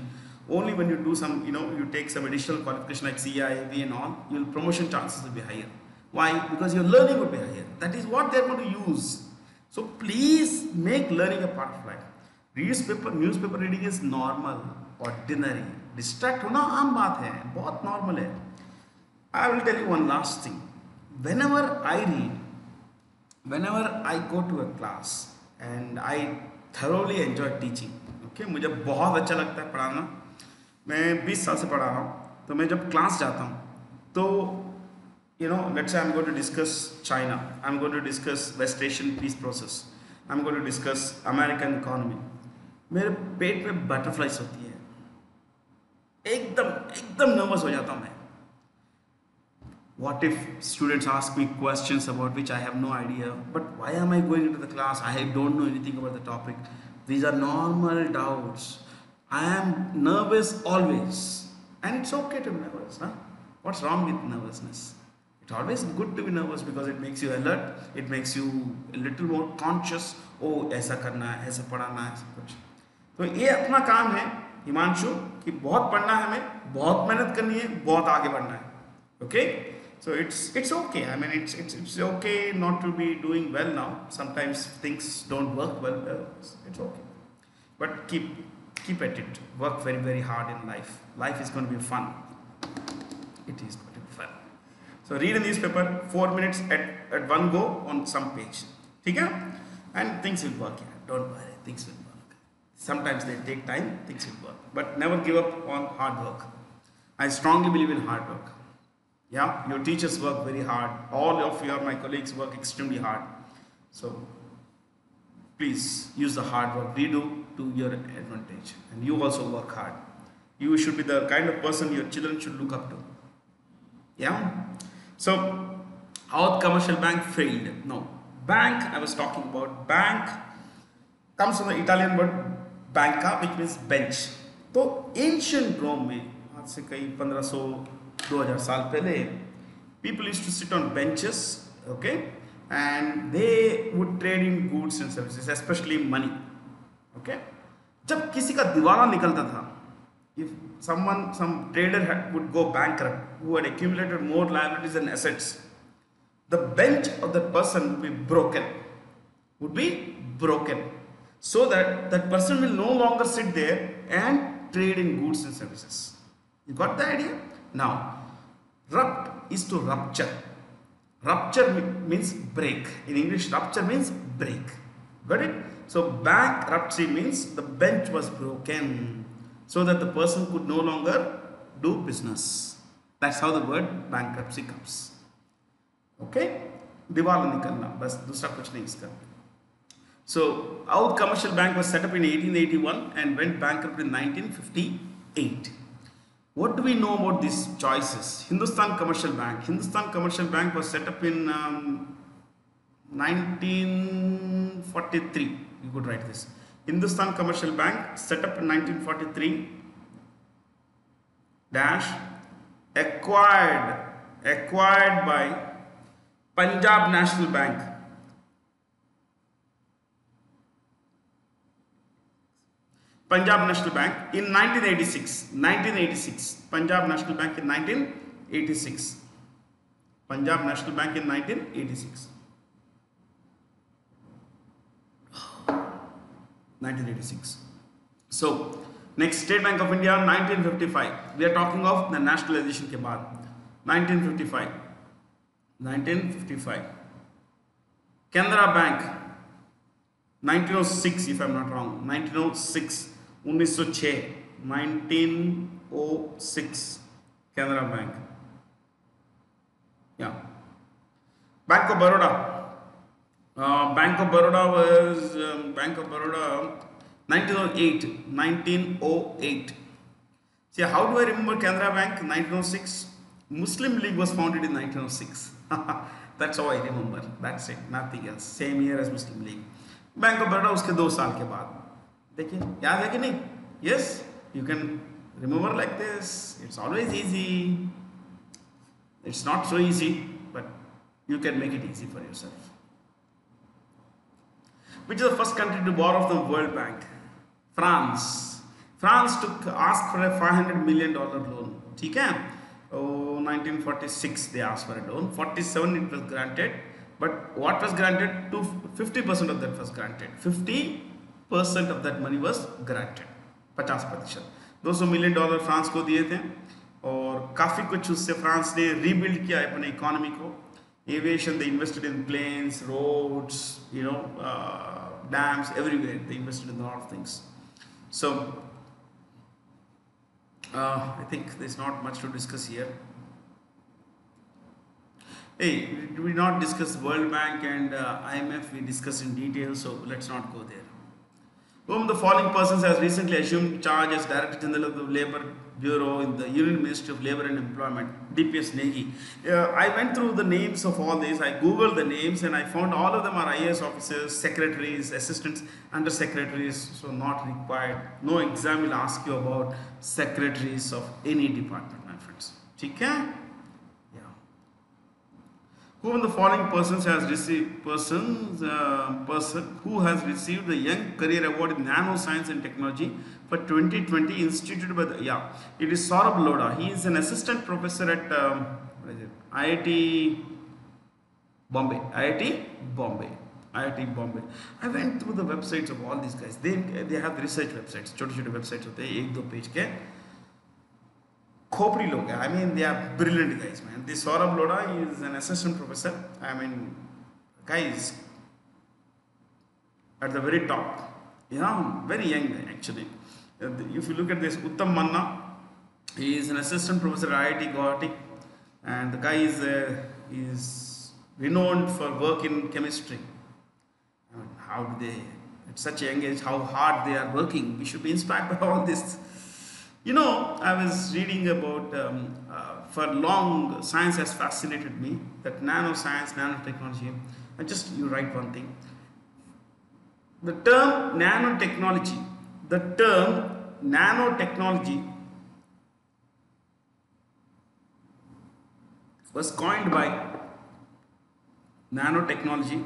only when you do some, you take some additional qualification like CIAV and all, your promotion chances will be higher. Why? Because your learning will be higher. That is what they are going to use. So please make learning a part of life. Newspaper reading is normal, ordinary. Distract होना आम बात है, बहुत normal है. I will tell you one last thing. Whenever I read, whenever I go to a class, and I thoroughly enjoy teaching. Okay, मुझे बहुत अच्छा लगता है पढ़ाना. मैं 20 साल से पढ़ा रहा हूँ, तो मैं जब क्लास जाता हूँ तो let's say I'm going to discuss China, I'm going to discuss West Asian peace process, I'm going to discuss American economy, मेरे पेट में बटरफ्लाइज होती है, एकदम एकदम नर्वस हो जाता हूँ मैं. What if students ask me questions about which I have no idea? But why am I going into the class? I don't know anything about the topic. These are normal doubts. I am nervous always. And it's okay to be nervous. Huh? What's wrong with nervousness? It's always good to be nervous because it makes you alert. It makes you a little more conscious. Oh, ऐसा करना है, ऐसा पढ़ाना है, ऐसा कुछ. तो ये अपना काम है हिमांशु कि बहुत पढ़ना है हमें, बहुत मेहनत करनी है, बहुत आगे बढ़ना है. Okay? So it's okay. I mean it's okay not to be doing well now. Sometimes things don't work well. It's okay. But keep at it. Work very very hard in life. Life is going to be fun. It is going to be fun. So read a newspaper 4 minutes at one go on some page. ठीक है? And things will work. Yeah. Don't worry. Things will work. Sometimes they take time. Things will work. But never give up on hard work. I strongly believe in hard work. Yeah, your teachers work very hard. All of my colleagues work extremely hard. So please use the hard work we do to your advantage. And you also work hard. You should be the kind of person your children should look up to. Yeah. So how commercial bank failed? No. Bank, I was talking about. Bank comes from the Italian word banca, which means bench. तो ancient Rome में आज से कई 1500-2000 साल पहले people used to sit on benches, okay, and they would trade in goods and services, especially money. Okay, जब किसी का दिवाला निकलता था, if some trader would go bankrupt, who had accumulated more liabilities than assets, the bench of that person would be broken, so that that person will no longer sit there and trade in goods and services. You got the idea? Now, rupt is to rupture. Rupture means break. In English, rupture means break. Got it? So bankruptcy means the bench was broken so that the person could no longer do business. That's how the word bankruptcy comes. Okay? दिवाला निकलना, बस दूसरा कुछ नहीं इसका. So, Oud Commercial Bank was set up in 1881 and went bankrupt in 1958. What do we know about these choices? Hindustan Commercial Bank. Hindustan Commercial Bank was set up in 1943. You could write this. Hindustan Commercial Bank set up in 1943. Dash acquired by Punjab National Bank. Punjab National Bank in 1986. 1986. Punjab National Bank in 1986. Punjab National Bank in 1986. 1986. So, next State Bank of India 1955. We are talking of the nationalization के बाद. 1955. 1955. Canara Bank 1906 if I am not wrong. 1906. 1906 Canara Bank. Yeah. Bank of Baroda. Bank of Baroda was Bank of Baroda 1908. 1908. See, how do I remember Canara Bank? 1906. Muslim League was founded in 1906. That's how I remember. That's it. Nothing else. Same year as Muslim League. Bank of Baroda उसके 2 साल के बाद. देखिए याद है कि नहीं? Yes, you can remember like this. It's always easy. It's not so easy, but you can make it easy for yourself. Which is the first country to borrow from the World Bank? France. France asked for a $500 million loan. ठीक है? Oh, 1946 they asked for a loan. 47 it was granted. But what was granted? 50% of that was granted. 50% of that money was granted. 50%. $200 million France को दिए थे और काफ़ी कुछ उससे France ने रीबिल्ड किया अपने इकोनॉमी को. Aviation, they invested in planes, roads, dams, everywhere. They invested in a lot of things. So, I think there's not much to discuss here. Hey, did we not discuss World Bank and IMF? We discussed in detail, so let's not go there. Whom the following persons has recently assumed charge as Director General of the Labour Bureau in the Union Ministry of Labour and Employment, DPS Negi. I went through the names of all these. I googled the names and I found all of them are IAS officers, secretaries, assistants, under secretaries, so not required. No exam will ask you about secretaries of any department, my friends. Okay? Who of the following persons has received person who has received the Young Career Award in Nanoscience and Technology for 2020 instituted by the it is Saurabh Lodha. He is an assistant professor at what is it? IIT Bombay. IIT Bombay. I went through the websites of all these guys. They have research websites. छोटे छोटे websites होते हैं एक दो page के. खोपड़ी लोग हैं. I mean, they are brilliant guys, man. This Saurabh Lodha is an assistant professor. I mean, guys at the very top. Yeah, very young guy actually. If you look at this, Uttam Manna, he is an assistant professor at IIT Guwahati, and the guy is renowned for work in chemistry. I mean, how do they, at such a young age, how hard they are working? We should be inspired by all this. You know, I was reading about, for long, science has fascinated me, that nanoscience, nanotechnology, and just you write one thing. The term nanotechnology was coined by, nanotechnology,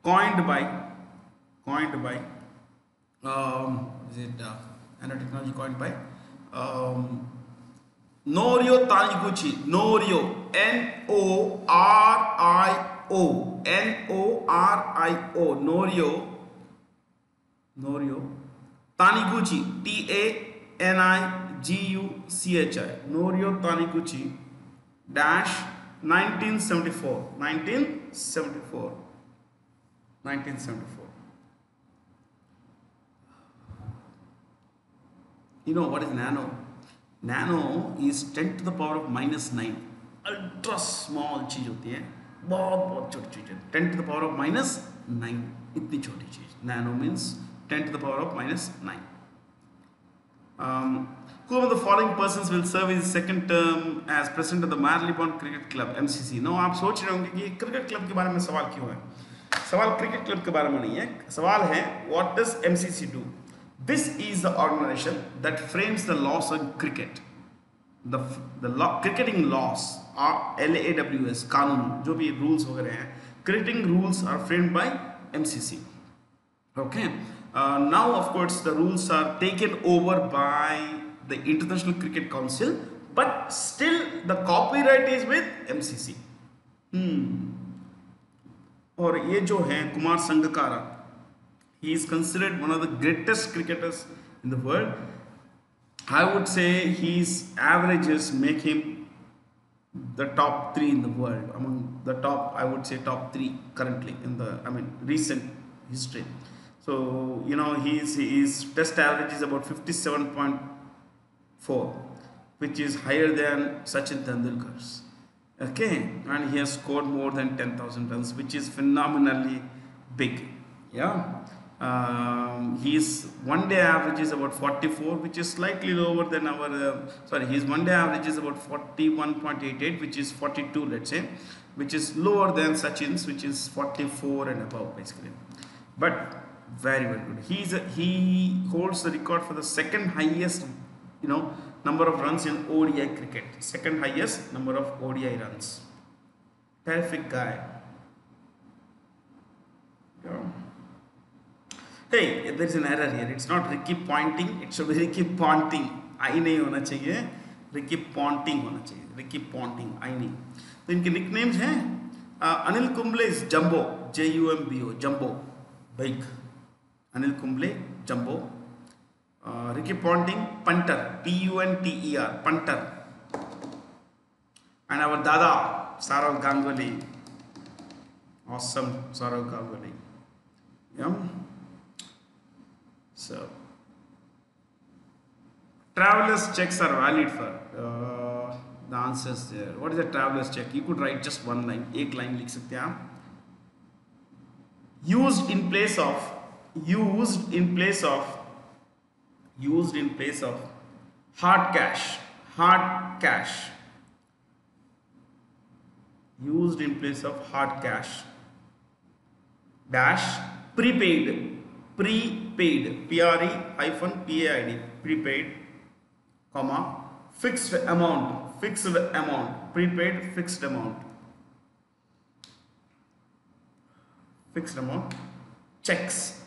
coined by, nanotechnology coined by, Norio Taniguchi, Norio, Norio, Norio Taniguchi, Taniguchi, Norio Taniguchi dash 1974. You know what is nano? Nano is 10 to the power of -9. Ultra small चीज होती है, बहुत छोटी चीज है. 10 to the power of -9 इतनी छोटी चीज. Nano means 10 to the power of -9. Who of the following persons will serve his second term as president of the Marylebone Cricket Club (MCC)? No, आप सोच रहे होंगे कि क्रिकेट क्लब के बारे में सवाल क्यों है? सवाल क्रिकेट क्लब के बारे में नहीं है. सवाल है what does MCC do? This is the organization that frames the laws on cricket. The law, cricketing laws are LAWS, कानून, जो भी rules वगैरह हैं, cricketing rules are framed by MCC. Okay. Now, of course, the rules are taken over by the International Cricket Council, but still the copyright is with MCC. और ये जो है Kumar Sangakkara, he is considered one of the greatest cricketers in the world. I would say his averages make him the top 3 in the world. Among the top, I would say top 3 currently in the, recent history. So, you know, his test average is about 57.4, which is higher than Sachin Tendulkar's. Okay, and he has scored more than 10,000 runs, which is phenomenally big. Yeah. His one-day average is about 44, which is slightly lower than our, his one-day average is about 41.88, which is 42, let's say, which is lower than Sachin's, which is 44 and above, basically. But very, very good. He holds the record for the second highest, number of runs in ODI cricket. Second highest number of ODI runs. Terrific guy. Yeah. Hey, there is an error here. It's not Ricky Ponting. It should be Ricky Ponting. I नहीं होना चाहिए. Ricky Ponting होना चाहिए. Ricky Ponting. I नहीं. तो इनके nicknames हैं. Anil Kumble is Jumbo. JUMBO. Jumbo. Big. Anil Kumble. Jumbo. Ricky Ponting. Punter. PUNTER. Punter. And our Dada. Saurav Ganguly. Awesome. Saurav Ganguly. Yeah. So, travelers checks are valid for? The answers there. What is a travelers check? You could write just one line. एक line लिख सकते हैं आप. Used in place of hard cash. Used in place of hard cash. Dash prepaid. PRE-PAID. Prepaid, comma, fixed amount. Prepaid fixed amount. Checks.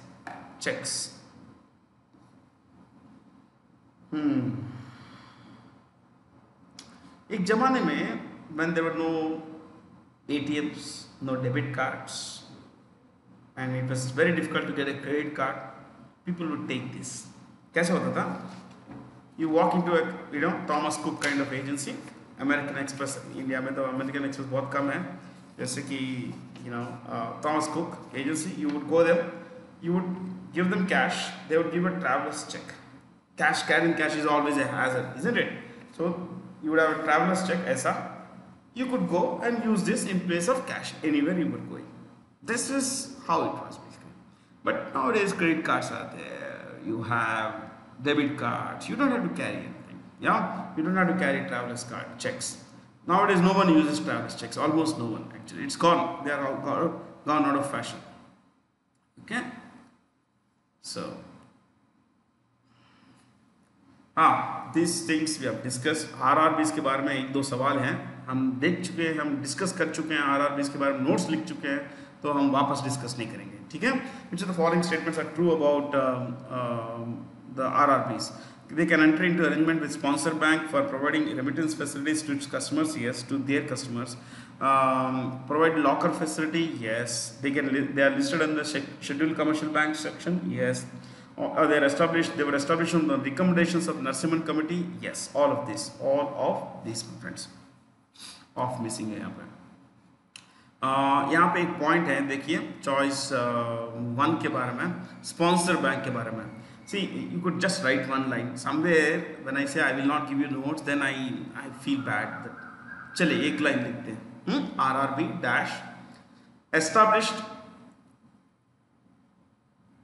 एक जमाने में when there were no ATMs, no debit cards, and it was very difficult to get a credit card, people would take this. कैसे होता था? You walk into a Thomas Cook kind of agency. American Express, India में तो American Express बहुत कम है, जैसे कि Thomas Cook agency. You would go there, you would give them cash, they would give a traveler's check. Carrying cash is always a hazard, isn't it? So you would have a traveler's check, ऐसा. You could go and use this in place of cash anywhere you were going. This is how it was basically. But nowadays credit cards are there. You have debit cards. You don't have to carry anything. Yeah, you don't have to carry traveler's card checks. Nowadays no one uses traveler's checks. Almost no one actually. It's gone. They are all gone out of fashion. Okay. So these things we have discussed. RRBs के बारे में एक दो सवाल हैं, हम देख चुके हैं, हम डिस्कस कर चुके हैं. RRBs के बारे में नोट्स लिख चुके हैं, तो हम वापस डिस्कस नहीं करेंगे. ठीक है. Which of the following statements are true about the RRBs? They can enter into arrangement with sponsor bank for providing remittance facilities to its customers. Yes, to their customers. Provide locker facility. Yes. They are listed under the scheduled commercial bank section. Yes. They were established on the recommendations of Narasimhan committee. Yes. All of these, my friends. Off missing है यहाँ पे. यहाँ पे एक point है, देखिए choice 1 के बारे में, स्पॉन्सर बैंक के बारे में. See, you could just write one line somewhere. When I say I will not give you notes, then I feel bad. चलिए एक लाइन लिखते हैं. RRB dash established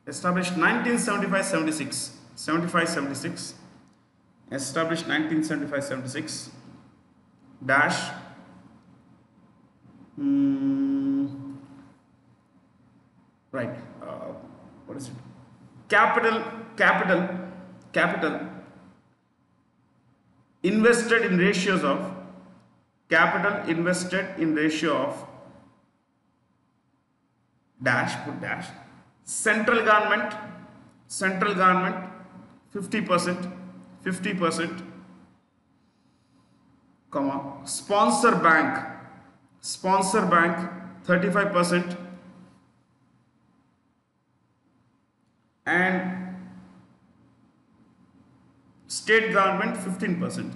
1975-76 established 1975-76 dash right, what is it? Capital invested in ratio of dash, put dash, central government 50%, comma, sponsor bank 35%, and state government 15%.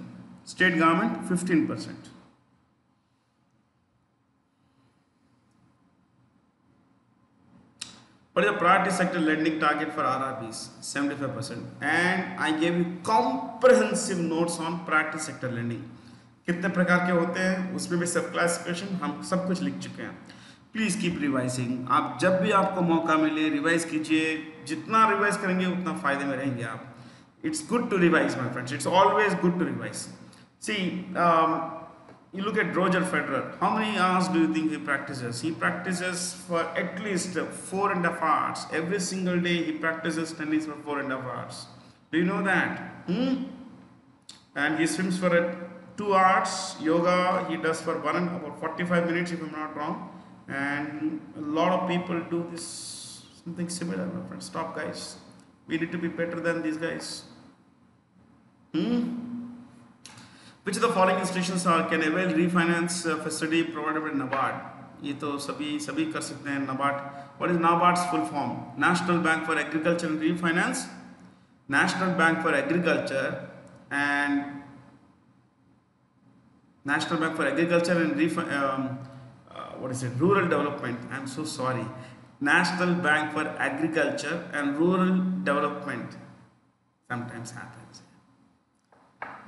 What is the priority sector lending target for RRBs? 75%. And I gave you comprehensive notes on priority sector lending. कितने प्रकार के होते हैं, उसमें भी सब classification हम सब कुछ लिख चुके हैं. Please keep revising. आप जब भी आपको मौका मिले रिवाइज कीजिए. जितना रिवाइज करेंगे उतना फ़ायदे में रहेंगे आप. It's good to revise, my friends. It's always good to revise. See, you look at Roger Federer. How many hours do you think he practices? He practices for at least 4.5 hours. Every single day he practices tennis for 4.5 hours. Do you know that? And he swims for 2 hours. Yoga he does for about 45 minutes if I'm not wrong. And a lot of people do this, something similar, my friends. Stop, guys. We need to be better than these guys. Which of the following institutions can avail refinance facility provided by NABARD? ये तो सभी कर सकते हैं. NABARD. What is NABARD's full form? National Bank for Agriculture and Refinance. National Bank for Agriculture and what is it? Rural Development. I'm so sorry. National Bank for Agriculture and Rural Development. Sometimes happens.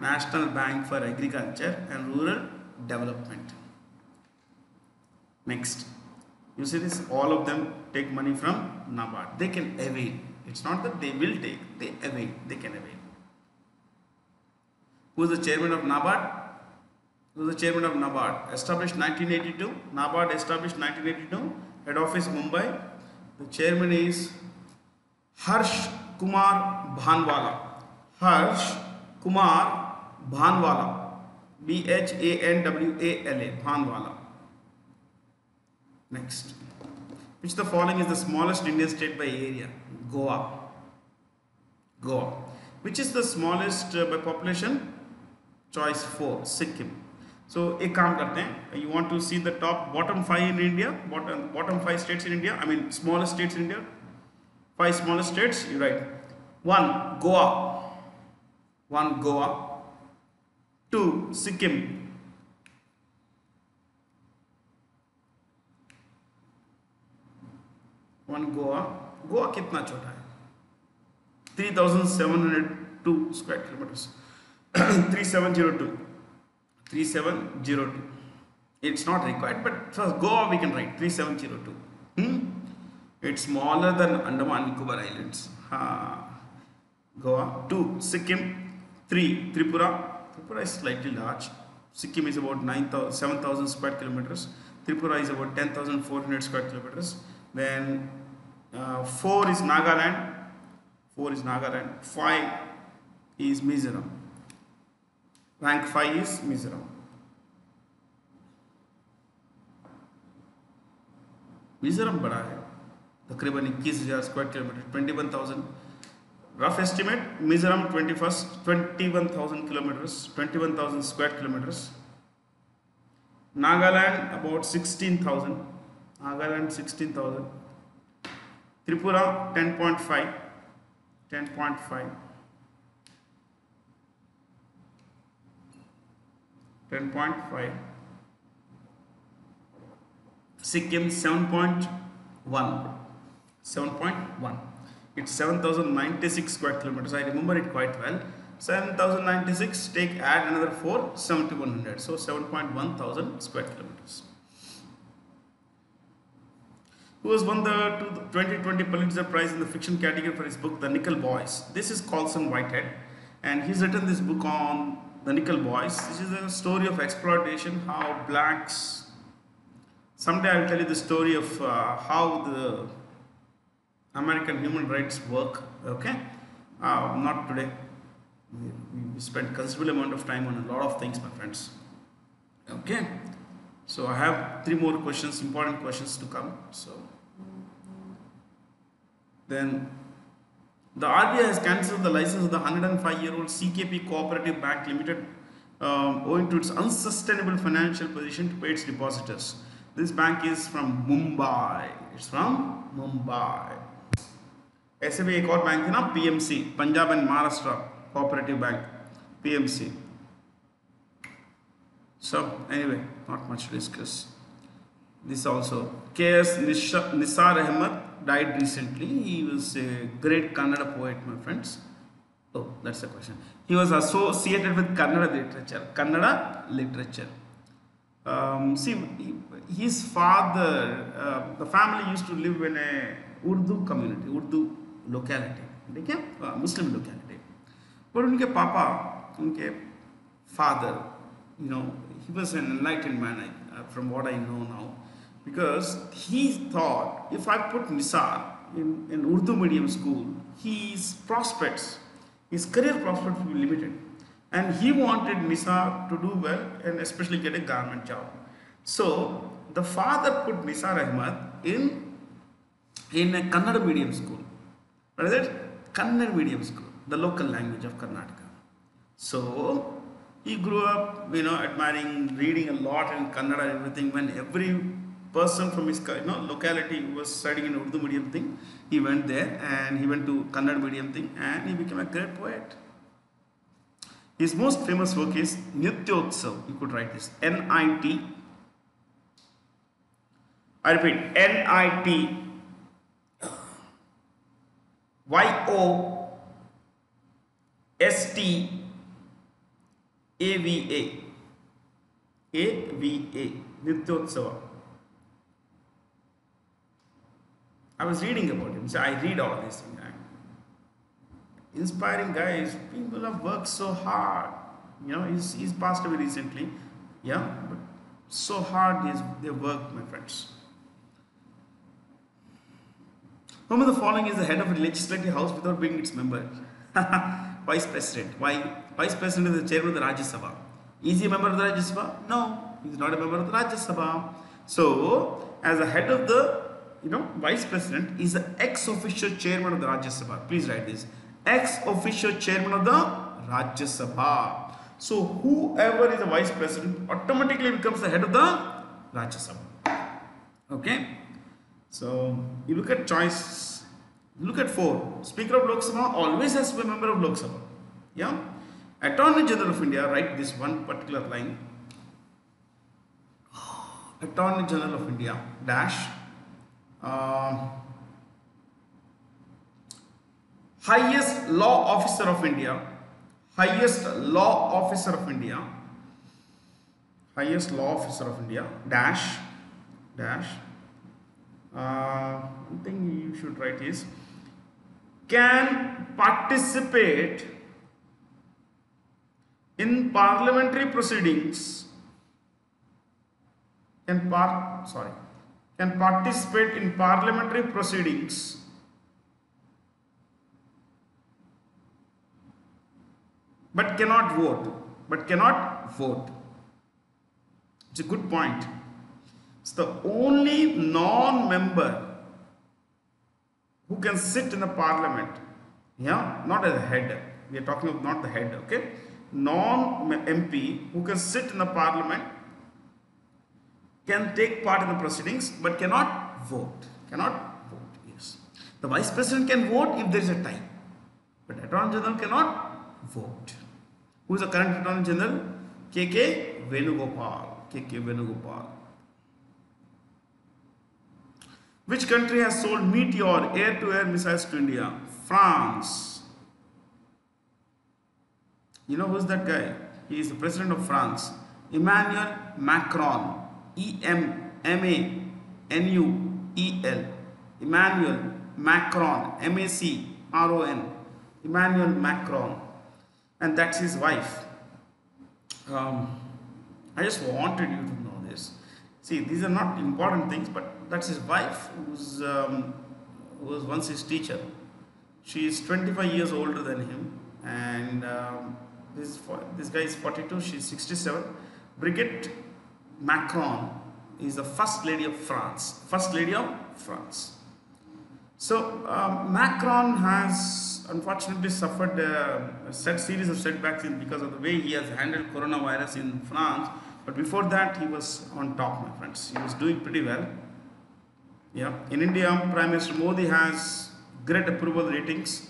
National Bank for Agriculture and Rural Development. Next, you see this, all of them take money from NABARD. They can avail. It's not that they will take, they avail, they can avail. Who is the chairman of NABARD? Who is the chairman of NABARD? Established 1982. NABARD established 1982. Head office Mumbai. The chairman is Harsh Kumar Bhanwala. Harsh Kumar Bhanwala. Bhanwala. Bhanwala. Next. Which the following is the smallest Indian state by area? Goa. Goa. Which is the smallest by population? Choice 4, Sikkim. So, एक काम करते हैं. You want to see the bottom 5 in India, bottom 5 states in India. I mean, smallest states in India. 5 smallest states. You write 1 Goa. 1 Goa. 2 Sikkim. 1 Goa. Goa कितना छोटा है? 3,702 square kilometers. 3702. 3702. It's not required, but for Goa we can write 3702. It's smaller than Andaman and Nicobar Islands. Goa. 2 Sikkim. 3 Tripura. Tripura is slightly large. Sikkim is about 7,000 square kilometers. Tripura is about 10,400 square kilometers. Then 4 is Nagaland. 4 is Nagaland. 5 is Mizoram. Rank 5 is Mizoram. Mizoram बड़ा है, तकरीबन 21,000 square kilometre, 21,000. Rough estimate, Mizoram 21,000 kilometers, 21,000 square kilometers. Nagaland about 16,000. Nagaland 16,000. Tripura 10.5. 10.5. 10.5. Sikkim 7.1. 7.1. It's 7,096 square kilometers. I remember it quite well. 7,096, add another 4, 7,100. So 7.1 thousand square kilometers. Who has won the 2020 Pulitzer Prize in the fiction category for his book The Nickel Boys? This is Colson Whitehead, and he's written this book on the Nickel Boys. This is a story of exploitation, how blacks. Someday I'll tell you the story of how the American human rights work. Okay, not today. We spent considerable amount of time on a lot of things, my friends. Okay, so I have 3 more questions, important questions to come. So then the RBI has cancelled the license of the 105-year-old CKP Cooperative Bank Limited owing to its unsustainable financial position to pay its depositors. This bank is from Mumbai. It's from Mumbai. ऐसे भी एक और bank थी ना, PMC, Punjab and Maharashtra cooperative bank, PMC. So anyway, not much to discuss. This also, K.S. Nisar Ahmed died recently. He was a great Kannada poet, my friends. Oh, that's the question. He was associated with Kannada literature. Kannada literature. See, his father, the family used to live in a Urdu community, Urdu locality, ठीक है, Muslim locality. But उनके पापा, उनके father, you know, he was an enlightened man, from what I know now, because he thought if I put Nisar in Urdu medium school, his prospects, his career prospects will be limited, and he wanted Nisar to do well and especially get a government job. So the father put Nisar Ahmed in a Kannada medium school. What is it? Kannada medium school, the local language of Karnataka. So he grew up, you know, admiring, reading a lot in Kannada and everything. When every person from his locality was studying in Urdu medium thing, he went there and he went to Kannada medium thing and he became a great poet. His most famous work is Nityotsav. You could write this, N-I-T. I repeat, N-I-T. Y-O-S-T AVA. AVA. Nityotsava. I was reading about him. So I read all these things. Inspiring guys. People have worked so hard. You know, he's passed away recently. Yeah, but so hard they worked, my friends. Whom of the following is the head of a legislative house without being its member? Vice President. Why? Vice President is the chairman of the Rajya Sabha. Is he a member of the Rajya Sabha? No, he is not a member of the Rajya Sabha. So, as the head of the Vice President is the ex-official chairman of the Rajya Sabha. Please write this. Ex-official chairman of the Rajya Sabha. So, whoever is the Vice President automatically becomes the head of the Rajya Sabha. Okay. So, you look at choice. Look at 4. Speaker of Lok Sabha always has to be a member of Lok Sabha. Yeah. Attorney General of India, write this one particular line. Attorney General of India dash highest law officer of India, highest law officer of India, highest law officer of India dash one thing you should write is can participate in parliamentary proceedings, can participate in parliamentary proceedings but cannot vote. It's a good point. It's the only non-member who can sit in the parliament. Yeah, not as a head. We are talking of not the head, okay? Non-MP who can sit in the parliament, can take part in the proceedings but cannot vote. Yes. The Vice President can vote if there is a tie, but Attorney General cannot vote. Who is the current Attorney General? K.K. Venugopal. Which country has sold Meteor air-to-air missiles to India? France. You know who's that guy? He is the President of France. Emmanuel Macron. E-M-M-A-N-U-E-L. Emmanuel Macron. M-A-C-R-O-N. Emmanuel Macron. And that's his wife. I just wanted you to know this. See, these are not important things, but that's his wife, who was once his teacher. She is 25 years older than him, and this guy is 42, she's 67. Brigitte Macron is the First Lady of France. So, Macron has unfortunately suffered a series of setbacks because of the way he has handled coronavirus in France. But before that, he was on top, my friends. He was doing pretty well. Yeah. In India, Prime Minister Modi has great approval ratings.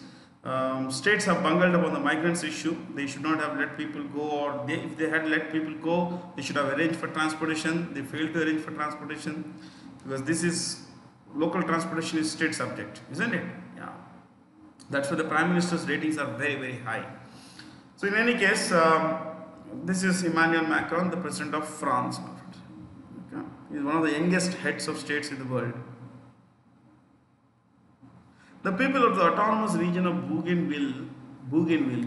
States have bungled up on the migrants issue. They should not have let people go, or if they had let people go, they should have arranged for transportation. They failed to arrange for transportation because this is local transportation is state subject, isn't it? Yeah. That's why the Prime Minister's ratings are very, very high. So in any case, this is Emmanuel Macron, the President of France. Okay. He is one of the youngest heads of states in the world. The people of the autonomous region of Bougainville,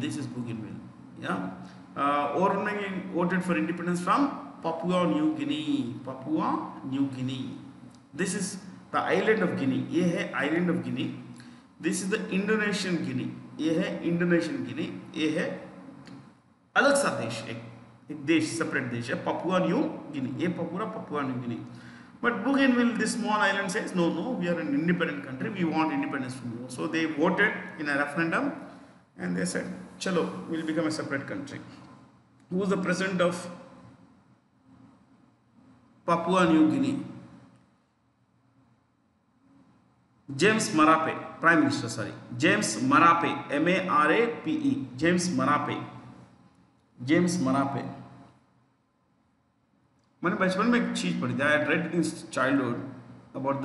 this is Bougainville, yeah, overwhelmingly voted for independence from Papua New Guinea. This is the island of Guinea. ये है island of Guinea. This is the Indonesian Guinea. ये है Indonesian Guinea. ये है अलग सा देश, एक देश, separate देश है, Papua New Guinea. ये Papua New Guinea. But Bougainville, this small island, says, no, we are an independent country, we want independence from you. So they voted in a referendum and they said, chalo, we'll become a separate country. Who was the president of Papua New Guinea? James Marape, Prime Minister, sorry. James Marape, M-A-R-A-P-E. James Marape. मैंने बचपन में एक चीज पढ़ी थी. I had read in childhood about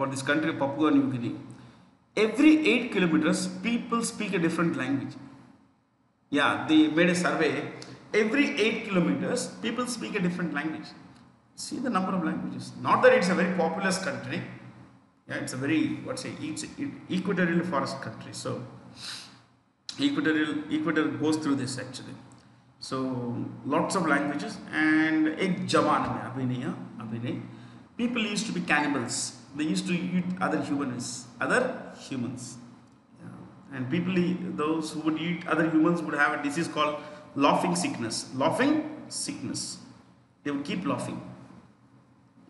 this country, Papua New Guinea. Every 8 kilometers, people speak a different language. Yeah, they made a survey. every 8 kilometers, people speak a different language. See the number of languages. Not that it's a very populous country. Yeah, it's a very, equatorial forest country. So, equator goes through this actually. So, lots of languages. And ek jawan mein abhinay. People used to be cannibals. They used to eat other humans. Yeah. And those who would eat other humans would have a disease called laughing sickness. They would keep laughing.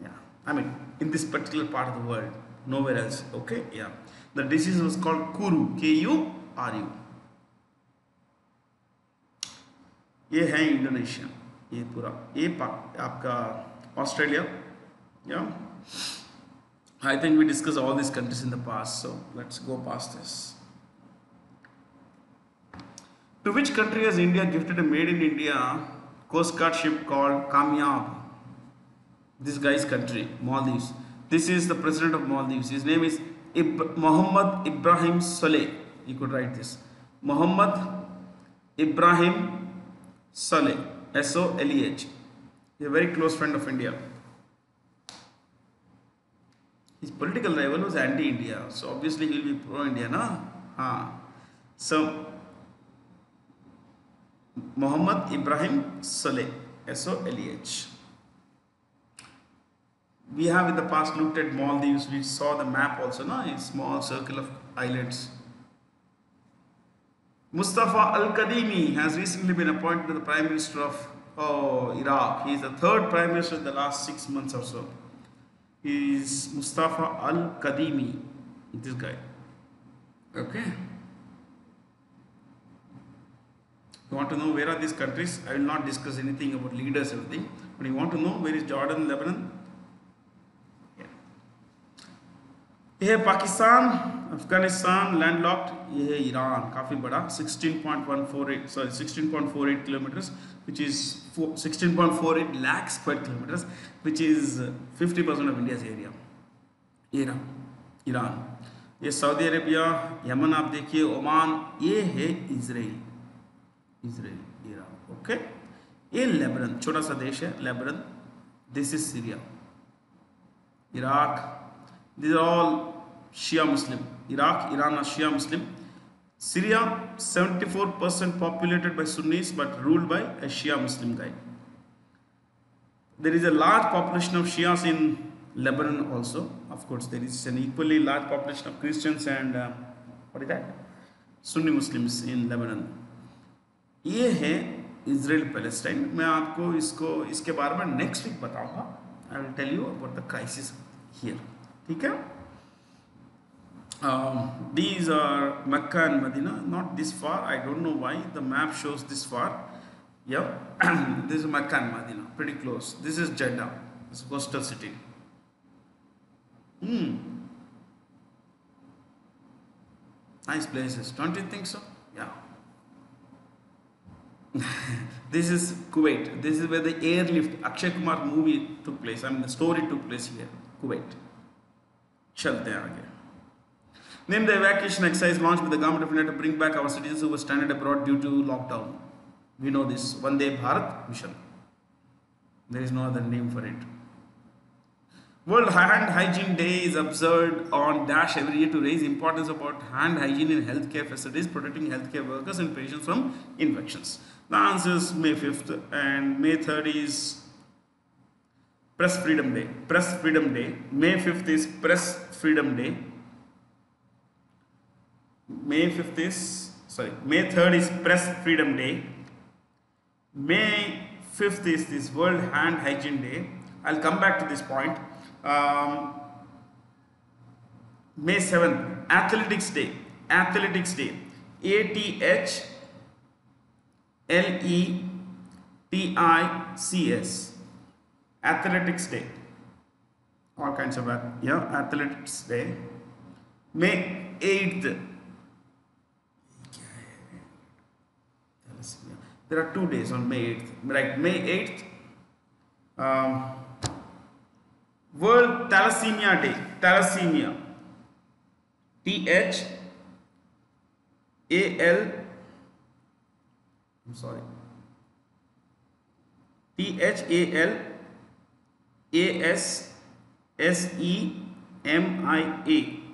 Yeah. I mean, in this particular part of the world, nowhere else. Okay. Yeah. The disease was called Kuru. Kuru. ये है Indonesia, ये पूरा, ये आपका Australia. Yeah, I think we discussed all these countries in the past, so let's go past this. To which country has India gifted a made in India coast guard ship called Kamyab? This guy's country, Maldives. This is the president of Maldives. His name is Mohammed Ibrahim Saleh. You could write this. Mohammed Ibrahim Saleh, Soleh. He's a very close friend of India. His political rival was anti-India, so obviously he will be pro-India, na? So, Mohammed Ibrahim Saleh, Soleh. We have in the past looked at Maldives. We saw the map also, a small circle of islands. Mustafa Al-Kadhimi has recently been appointed to the Prime Minister of Iraq. He is the third Prime Minister in the last 6 months or so. He is Mustafa Al-Kadhimi, this guy. Okay. You want to know where are these countries? I will not discuss anything about leaders or anything. But you want to know where is Jordan, Lebanon? ये है Pakistan, Afghanistan landlocked, ये है Iran काफ़ी बड़ा 16.48 kilometres which is 16.48 lakh square kilometers, which is 50% of India's area. Iran, ये Saudi Arabia, Yemen आप देखिए, Oman, ये है इजराइल, ईरान. ओके, ये लेबनान, छोटा सा देश है Lebanon. This is Syria, Iraq. These are all Shia Muslim. Iraq, Iran are Shia Muslim. Syria, 74% populated by Sunnis but ruled by a Shia Muslim guy. There is a large population of Shias in Lebanon also. Of course, there is an equally large population of Christians and Sunni Muslims in Lebanon. ये है Israel Palestine. मैं आपको इसके बारे में next week बताऊंगा. I will tell you about the crisis here. ठीक है? These are Mecca and Medina, not this far. I don't know why the map shows this far. Yeah, this is Mecca and Medina, pretty close. This is Jeddah, it's a coastal city. Nice places, don't you think so? Yeah. This is Kuwait. This is where the airlift Akshay Kumar movie took place. I mean, the story took place here, Kuwait. चलते हैं आगे. Name the evacuation exercise launched by the government of India to bring back our citizens who were stranded abroad due to lockdown. We know this. Vande Bharat mission. There is no other name for it. World Hand Hygiene Day is observed on Dash every year to raise importance about hand hygiene in healthcare facilities, protecting healthcare workers and patients from infections. The answer is May 5th, and May 3rd is Press Freedom Day. May 5th is Press Freedom Day. May 3rd is Press Freedom Day. May 5th is this World Hand Hygiene Day. I'll come back to this point. May 7th, Athletics Day. ATHLETICS. Athletics Day. All kinds of Athletics Day. May 8th. There are 2 days on May 8th. Right, May 8th. World Thalassemia Day. Thalassemia. THALASSEMIA,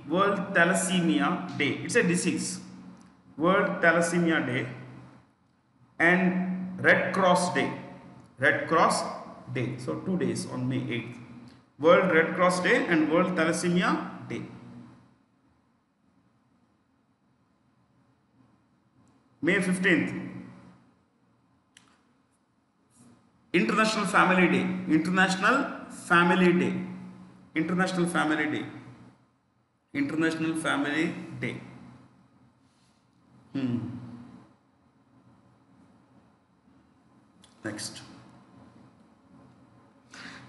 World Thalassemia Day. It's a disease. World Thalassemia Day and Red Cross Day. Red Cross Day. So 2 days on May 8th. World Red Cross Day and World Thalassemia Day. May 15th, International Family Day. International Family Day. International Family Day. International Family Day. Next,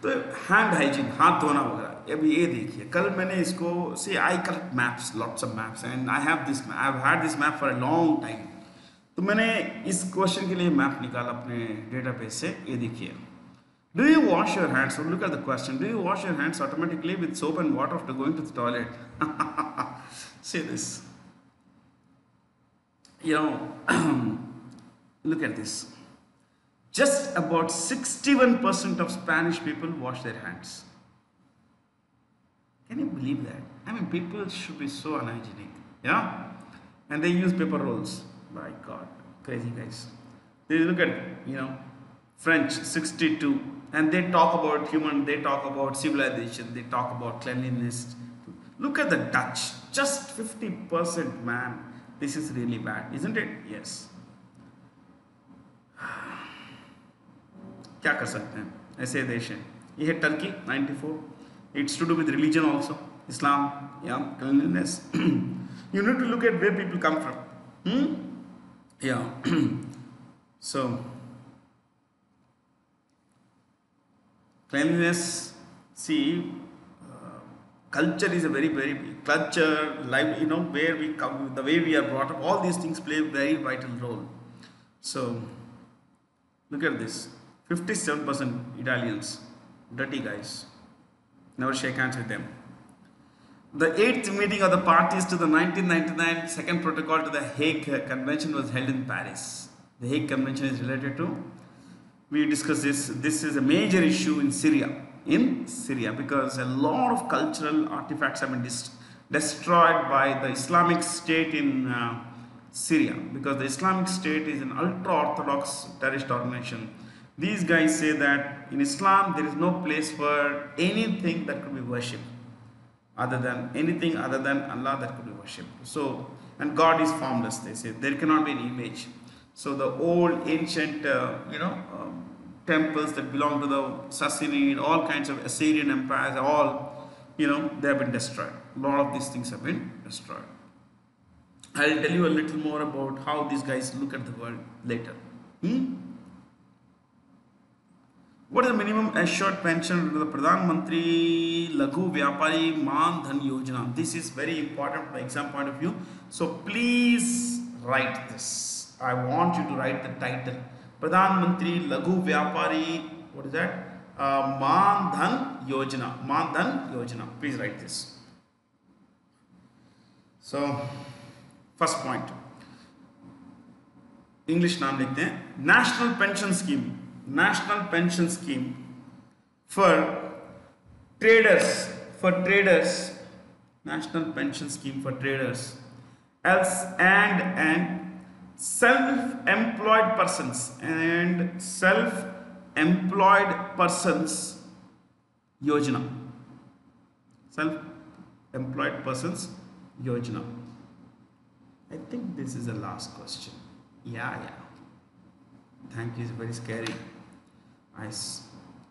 तो hand hygiene, हाथ धोना वगैरह। अब ये देखिए, कल मैंने इसको से I collect maps, lots of maps, and I have this, I have had this map for a long time. तो मैंने इस क्वेश्चन के लिए मैप निकाला अपने डेटाबेस से। ये देखिए, do you wash your hands, look at the question, do you wash your hands automatically with soap and water after going to the toilet? Say this, you know, look at this. Just about 61% of Spanish people wash their hands. Can you believe that? I mean, people should be so unhygienic, yeah? And they use paper rolls. My God, crazy guys. They look at, French 62, and they talk about they talk about civilization, they talk about cleanliness. Look at the Dutch, just 50%, man. This is really bad, isn't it? Yes. क्या कर सकते हैं, ऐसे देश हैं। ये है Turkey 94, it's to do with religion also, Islam, या cleanliness. You need to look at where people come from. Yeah. So cleanliness, see, culture is a very, very big culture, life, where we come, the way we are brought up, all these things play a very vital role. So look at this, 57% Italians, dirty guys, never shake hands with them. The 8th meeting of the parties to the 1999 Second Protocol to the Hague Convention was held in Paris. The Hague Convention is related to, we discussed this is a major issue in Syria, because a lot of cultural artifacts have been destroyed by the Islamic State in Syria, because the Islamic State is an ultra-orthodox terrorist organization. These guys say that in Islam there is no place for anything that could be worshipped other than Allah that could be worshipped. So, and God is formless, they say. There cannot be an image. So the old ancient temples that belong to the Sassanid, all kinds of Assyrian empires, all, they have been destroyed. A lot of these things have been destroyed. I'll tell you a little more about how these guys look at the world later. What is the minimum assured pension under the Pradhan Mantri Laghu Vyapari Man Dhan Yojana? This is very important from the exam point of view. So please write this. I want you to write the title. Pradhan Mantri Laghu Vyapari, what is that? Man Dhan Yojana. Man Dhan Yojana. Please write this. So, first point. English नाम लिखते हैं, National Pension Scheme. National Pension Scheme for traders. National Pension Scheme for traders. Else and self-employed persons Yojana. Self-employed persons Yojana. I think this is the last question. Yeah. Thank you, it's very scary.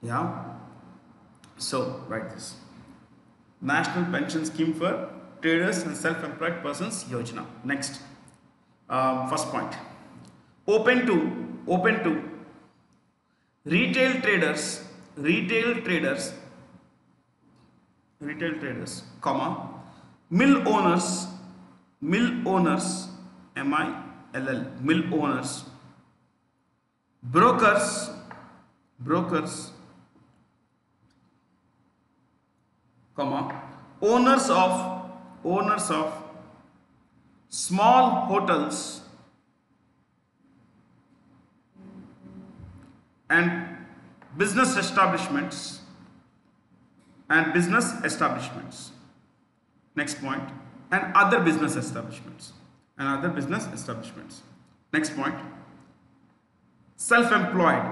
Yeah. So write this. National Pension Scheme for traders and self-employed persons Yojana. Next, first point. Open to retail traders, comma, mill owners, MILL, mill owners, brokers, comma, owners of small hotels and business establishments and business establishments. Next point, and other business establishments and other business establishments. Next point, self-employed.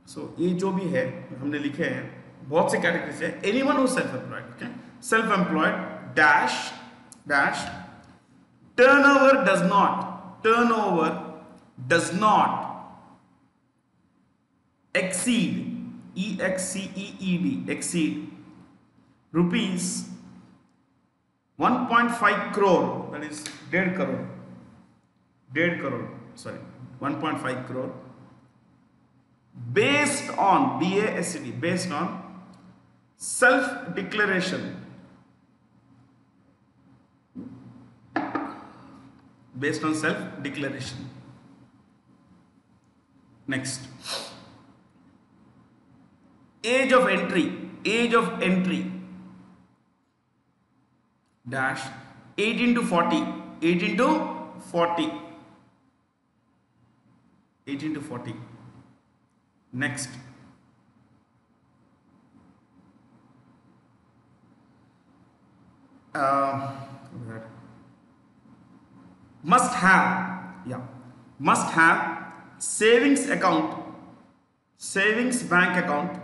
So ये जो भी है हमने लिखे हैं बहुत से categories है. Anyone who self-employed, okay? Self-employed dash turnover does not exceed exceed rupees 1.5 crore, that is 1.5 crore based on BASD, based on self declaration, Next, age of entry dash 18 to 40 Next, must have savings bank account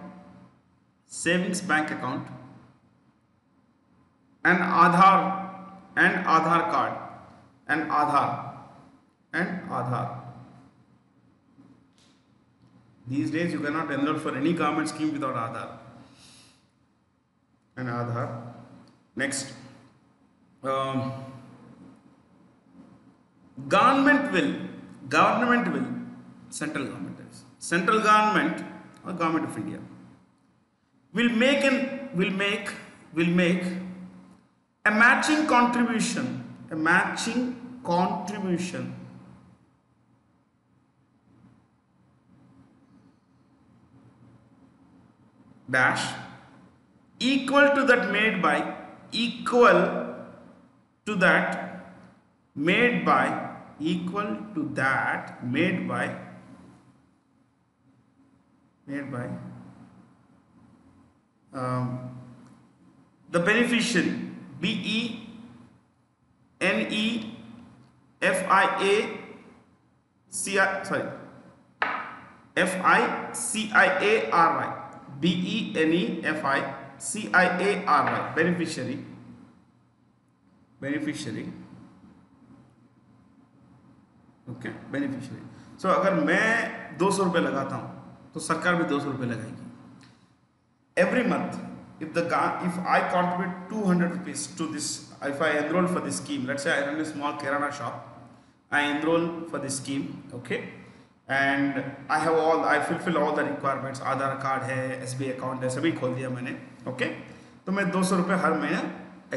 and Aadhaar card and Aadhaar. These days you cannot enroll for any government scheme without Aadhaar and Aadhaar. Next, government will, central government or government of India will make a matching contribution dash equal to that made by the beneficiary, beneficiary. Okay, beneficiary. So अगर मैं 200 रुपये लगाता हूँ तो सरकार भी 200 रुपये लगाएगी. Every month, if I contribute 200 rupees to this, if I enroll for this scheme, let's say I run a small kirana shop, I enroll for this scheme, okay, and I fulfill all the requirements. Aadhaar card है, SBI account है, सभी खोल दिया मैंने, okay. तो मैं 200 रुपये हर महीने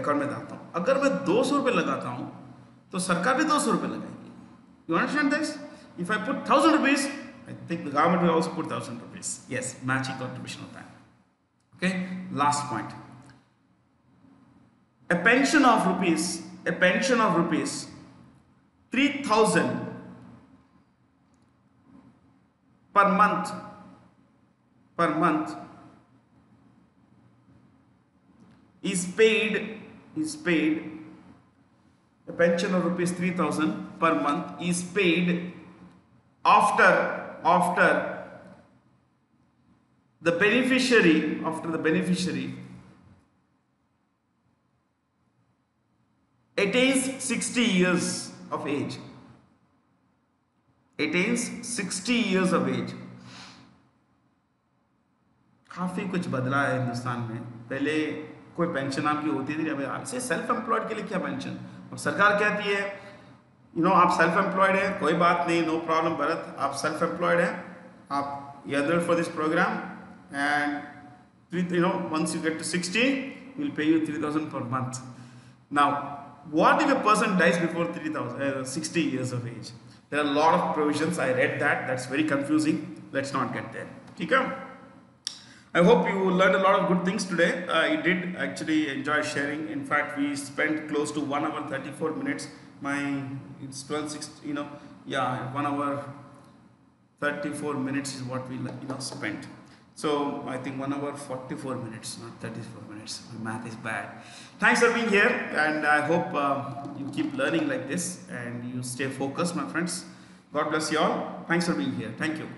अकाउंट में डालता हूँ. अगर मैं 200 रुपये लगाता हूँ तो सरकार भी 200 रुपये लगाएगी. You understand this? If I put 1,000 rupees, I think the government will also put 1,000 rupees. Yes, matching contribution of that. Okay, last point. A pension of rupees 3,000 per month is paid. A pension of rupees 3,000 per month is paid after the beneficiary attains 60 years of age. काफ़ी कुछ बदला है हिंदुस्तान में. पहले कोई pension आपकी होती थी, अभी आपसे सेल्फ एम्प्लॉयड के लिए क्या पेंशन. अब सरकार कहती है आप सेल्फ एम्प्लॉयड हैं, कोई बात नहीं, नो प्रॉब्लम भरत, आप सेल्फ एम्प्लॉयड हैं, आप enroll for this program, and once you get to 60, we'll pay you 3,000 per month. Now, what if a person dies before 60 years of age? There are a lot of provisions. I read that's very confusing. Let's not get there. Okay? I hope you learned a lot of good things today. I did actually enjoy sharing. In fact, we spent close to 1 hour 34 minutes. It's 12:06, 1 hour 34 minutes is what we spent. So I think 1 hour 44 minutes, not 34 minutes. My math is bad. Thanks for being here, and I hope you keep learning like this and you stay focused, my friends. God bless you all. Thanks for being here. Thank you.